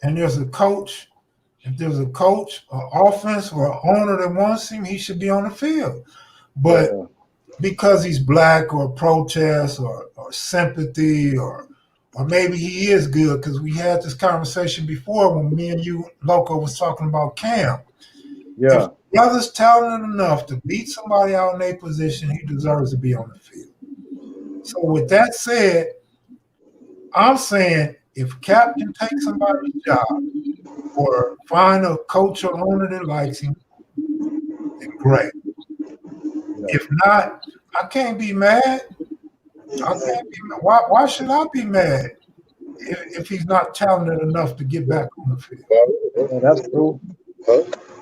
and there's a coach, if there's a coach, an offense, or an owner that wants him, he should be on the field. But because he's black or protest or sympathy or maybe he is good, because we had this conversation before when me and you, Loco, was talking about Cam. Yeah. If brother's talented enough to beat somebody out in their position, he deserves to be on the field. So with that said, I'm saying if Cap can take somebody's job or find a coach or owner that likes him, then great. If not, I can't be mad. Why should I be mad if he's not talented enough to get back on the field? Yeah, that's true.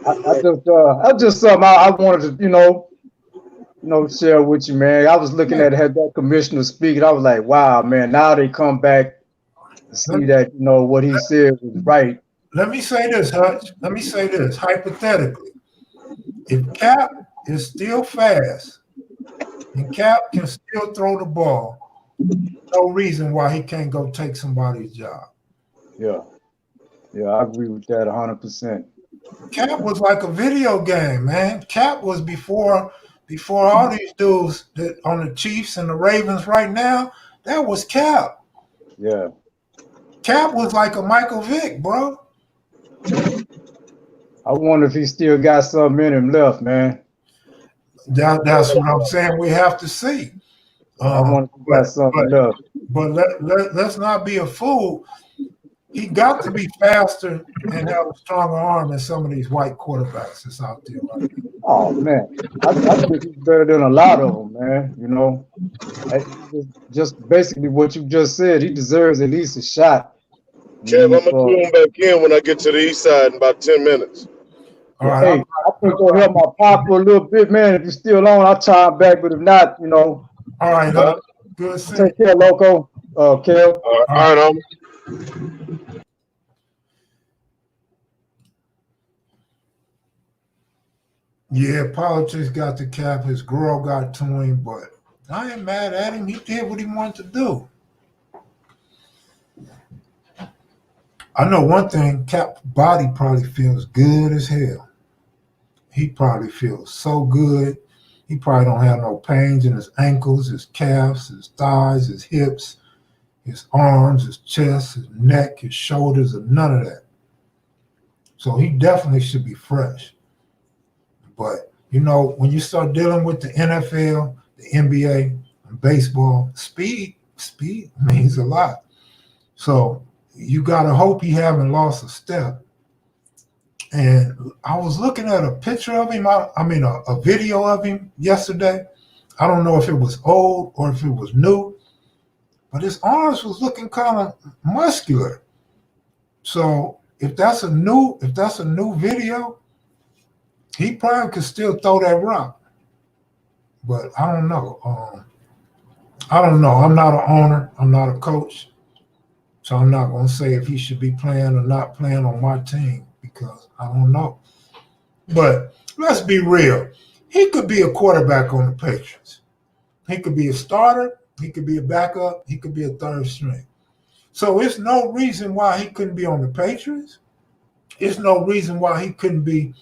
That's just something I wanted to, share with you, man. I was looking at that commissioner speaking. I was like, wow, man. Now they come back to see that what he said was right. Let me say this, Hutch. Let me say this hypothetically. If Cap is still fast and Cap can still throw the ball, no reason why he can't go take somebody's job. Yeah, I agree with that 100%. Cap was like a video game, man. Cap was before all these dudes that on the Chiefs and the Ravens right now. That was Cap. Yeah. Cap was like a Michael Vick, bro. I wonder if he still got something in him left, man. That's what I'm saying. We have to see. I wonder if he got something left. But let's not be a fool. He got to be faster and have a stronger arm than some of these white quarterbacks that's out there right now. Oh man, I think he's better than a lot of them, man. You know, just basically what you just said. He deserves at least a shot. Kev, I'm gonna tune back in when I get to the east side in about 10 minutes. All right. Hey, I think I'll help my pop for a little bit, man. If you're still on, I'll chime back. But if not, you know. All right. Good. Take care, Loco. Kev. All right, homie. Yeah, politics got to Cap. His girl got to him, but I ain't mad at him. He did what he wanted to do. I know one thing, Cap's body probably feels good as hell. He probably feels so good. He probably don't have no pains in his ankles, his calves, his thighs, his hips, his arms, his chest, his neck, his shoulders, or none of that. So he definitely should be fresh. But, you know, when you start dealing with the NFL, the NBA, and baseball, speed means a lot. So you got to hope he haven't lost a step. And I was looking at a picture of him, a video of him yesterday. I don't know if it was old or if it was new, but his arms was looking kind of muscular. So if that's a new video, he probably could still throw that rock. But I don't know. I'm not an owner. I'm not a coach. So I'm not going to say if he should be playing or not playing on my team because I don't know. But let's be real. He could be a quarterback on the Patriots. He could be a starter. He could be a backup. He could be a third string. So it's no reason why he couldn't be on the Patriots. It's no reason why he couldn't be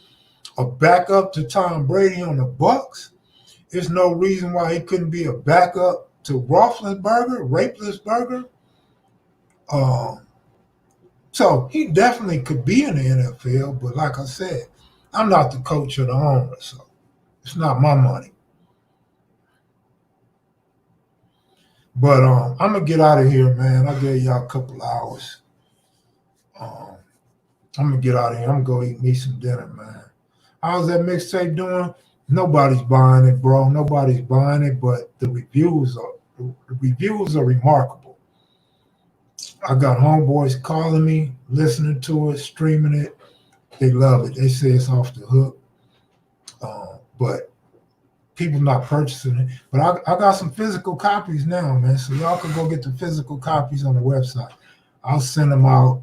a backup to Tom Brady on the Bucks. There's no reason why he couldn't be a backup to Roethlisberger. So he definitely could be in the NFL, but like I said, I'm not the coach or the owner, so it's not my money. But I'm gonna get out of here, man. I gave y'all a couple hours. I'm gonna get out of here. I'm gonna go eat me some dinner, man. How's that mixtape doing? Nobody's buying it, bro. Nobody's buying it, but the reviews are remarkable. I got homeboys calling me, listening to it, streaming it. They love it. They say it's off the hook. But people not purchasing it. But I got some physical copies now, man. So y'all can go get the physical copies on the website. I'll send them out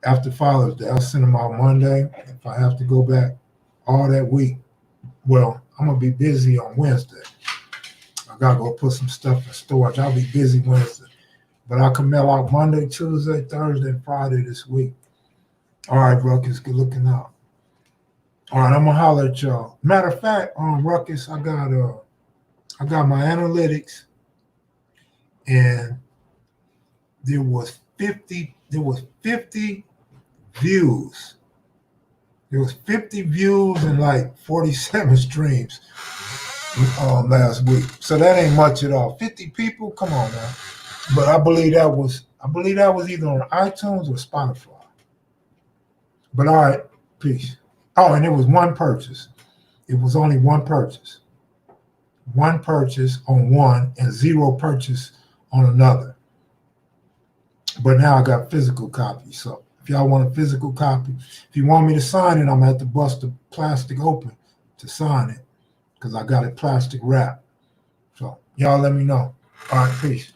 after Father's Day. I'll send them out Monday. If I have to go back all that week, well, I'm going to be busy on Wednesday. I got to go put some stuff in storage. I'll be busy Wednesday. But I can mail out Monday, Tuesday, Thursday, and Friday this week. All right, Ruckus, good looking out. All right, I'm going to holler at y'all. Matter of fact, on Ruckus, I got my analytics, and there was 50 views. There was 50 views and like 47 streams last week. So that ain't much at all. 50 people, come on now. But I believe that was either on iTunes or Spotify. But all right, peace. Oh, and it was one purchase. It was only one purchase. One purchase on one and zero purchase on another. But now I got physical copies. So if y'all want a physical copy, if you want me to sign it, I'm going to have to bust the plastic open to sign it because I got it plastic wrapped. So y'all let me know. All right, peace.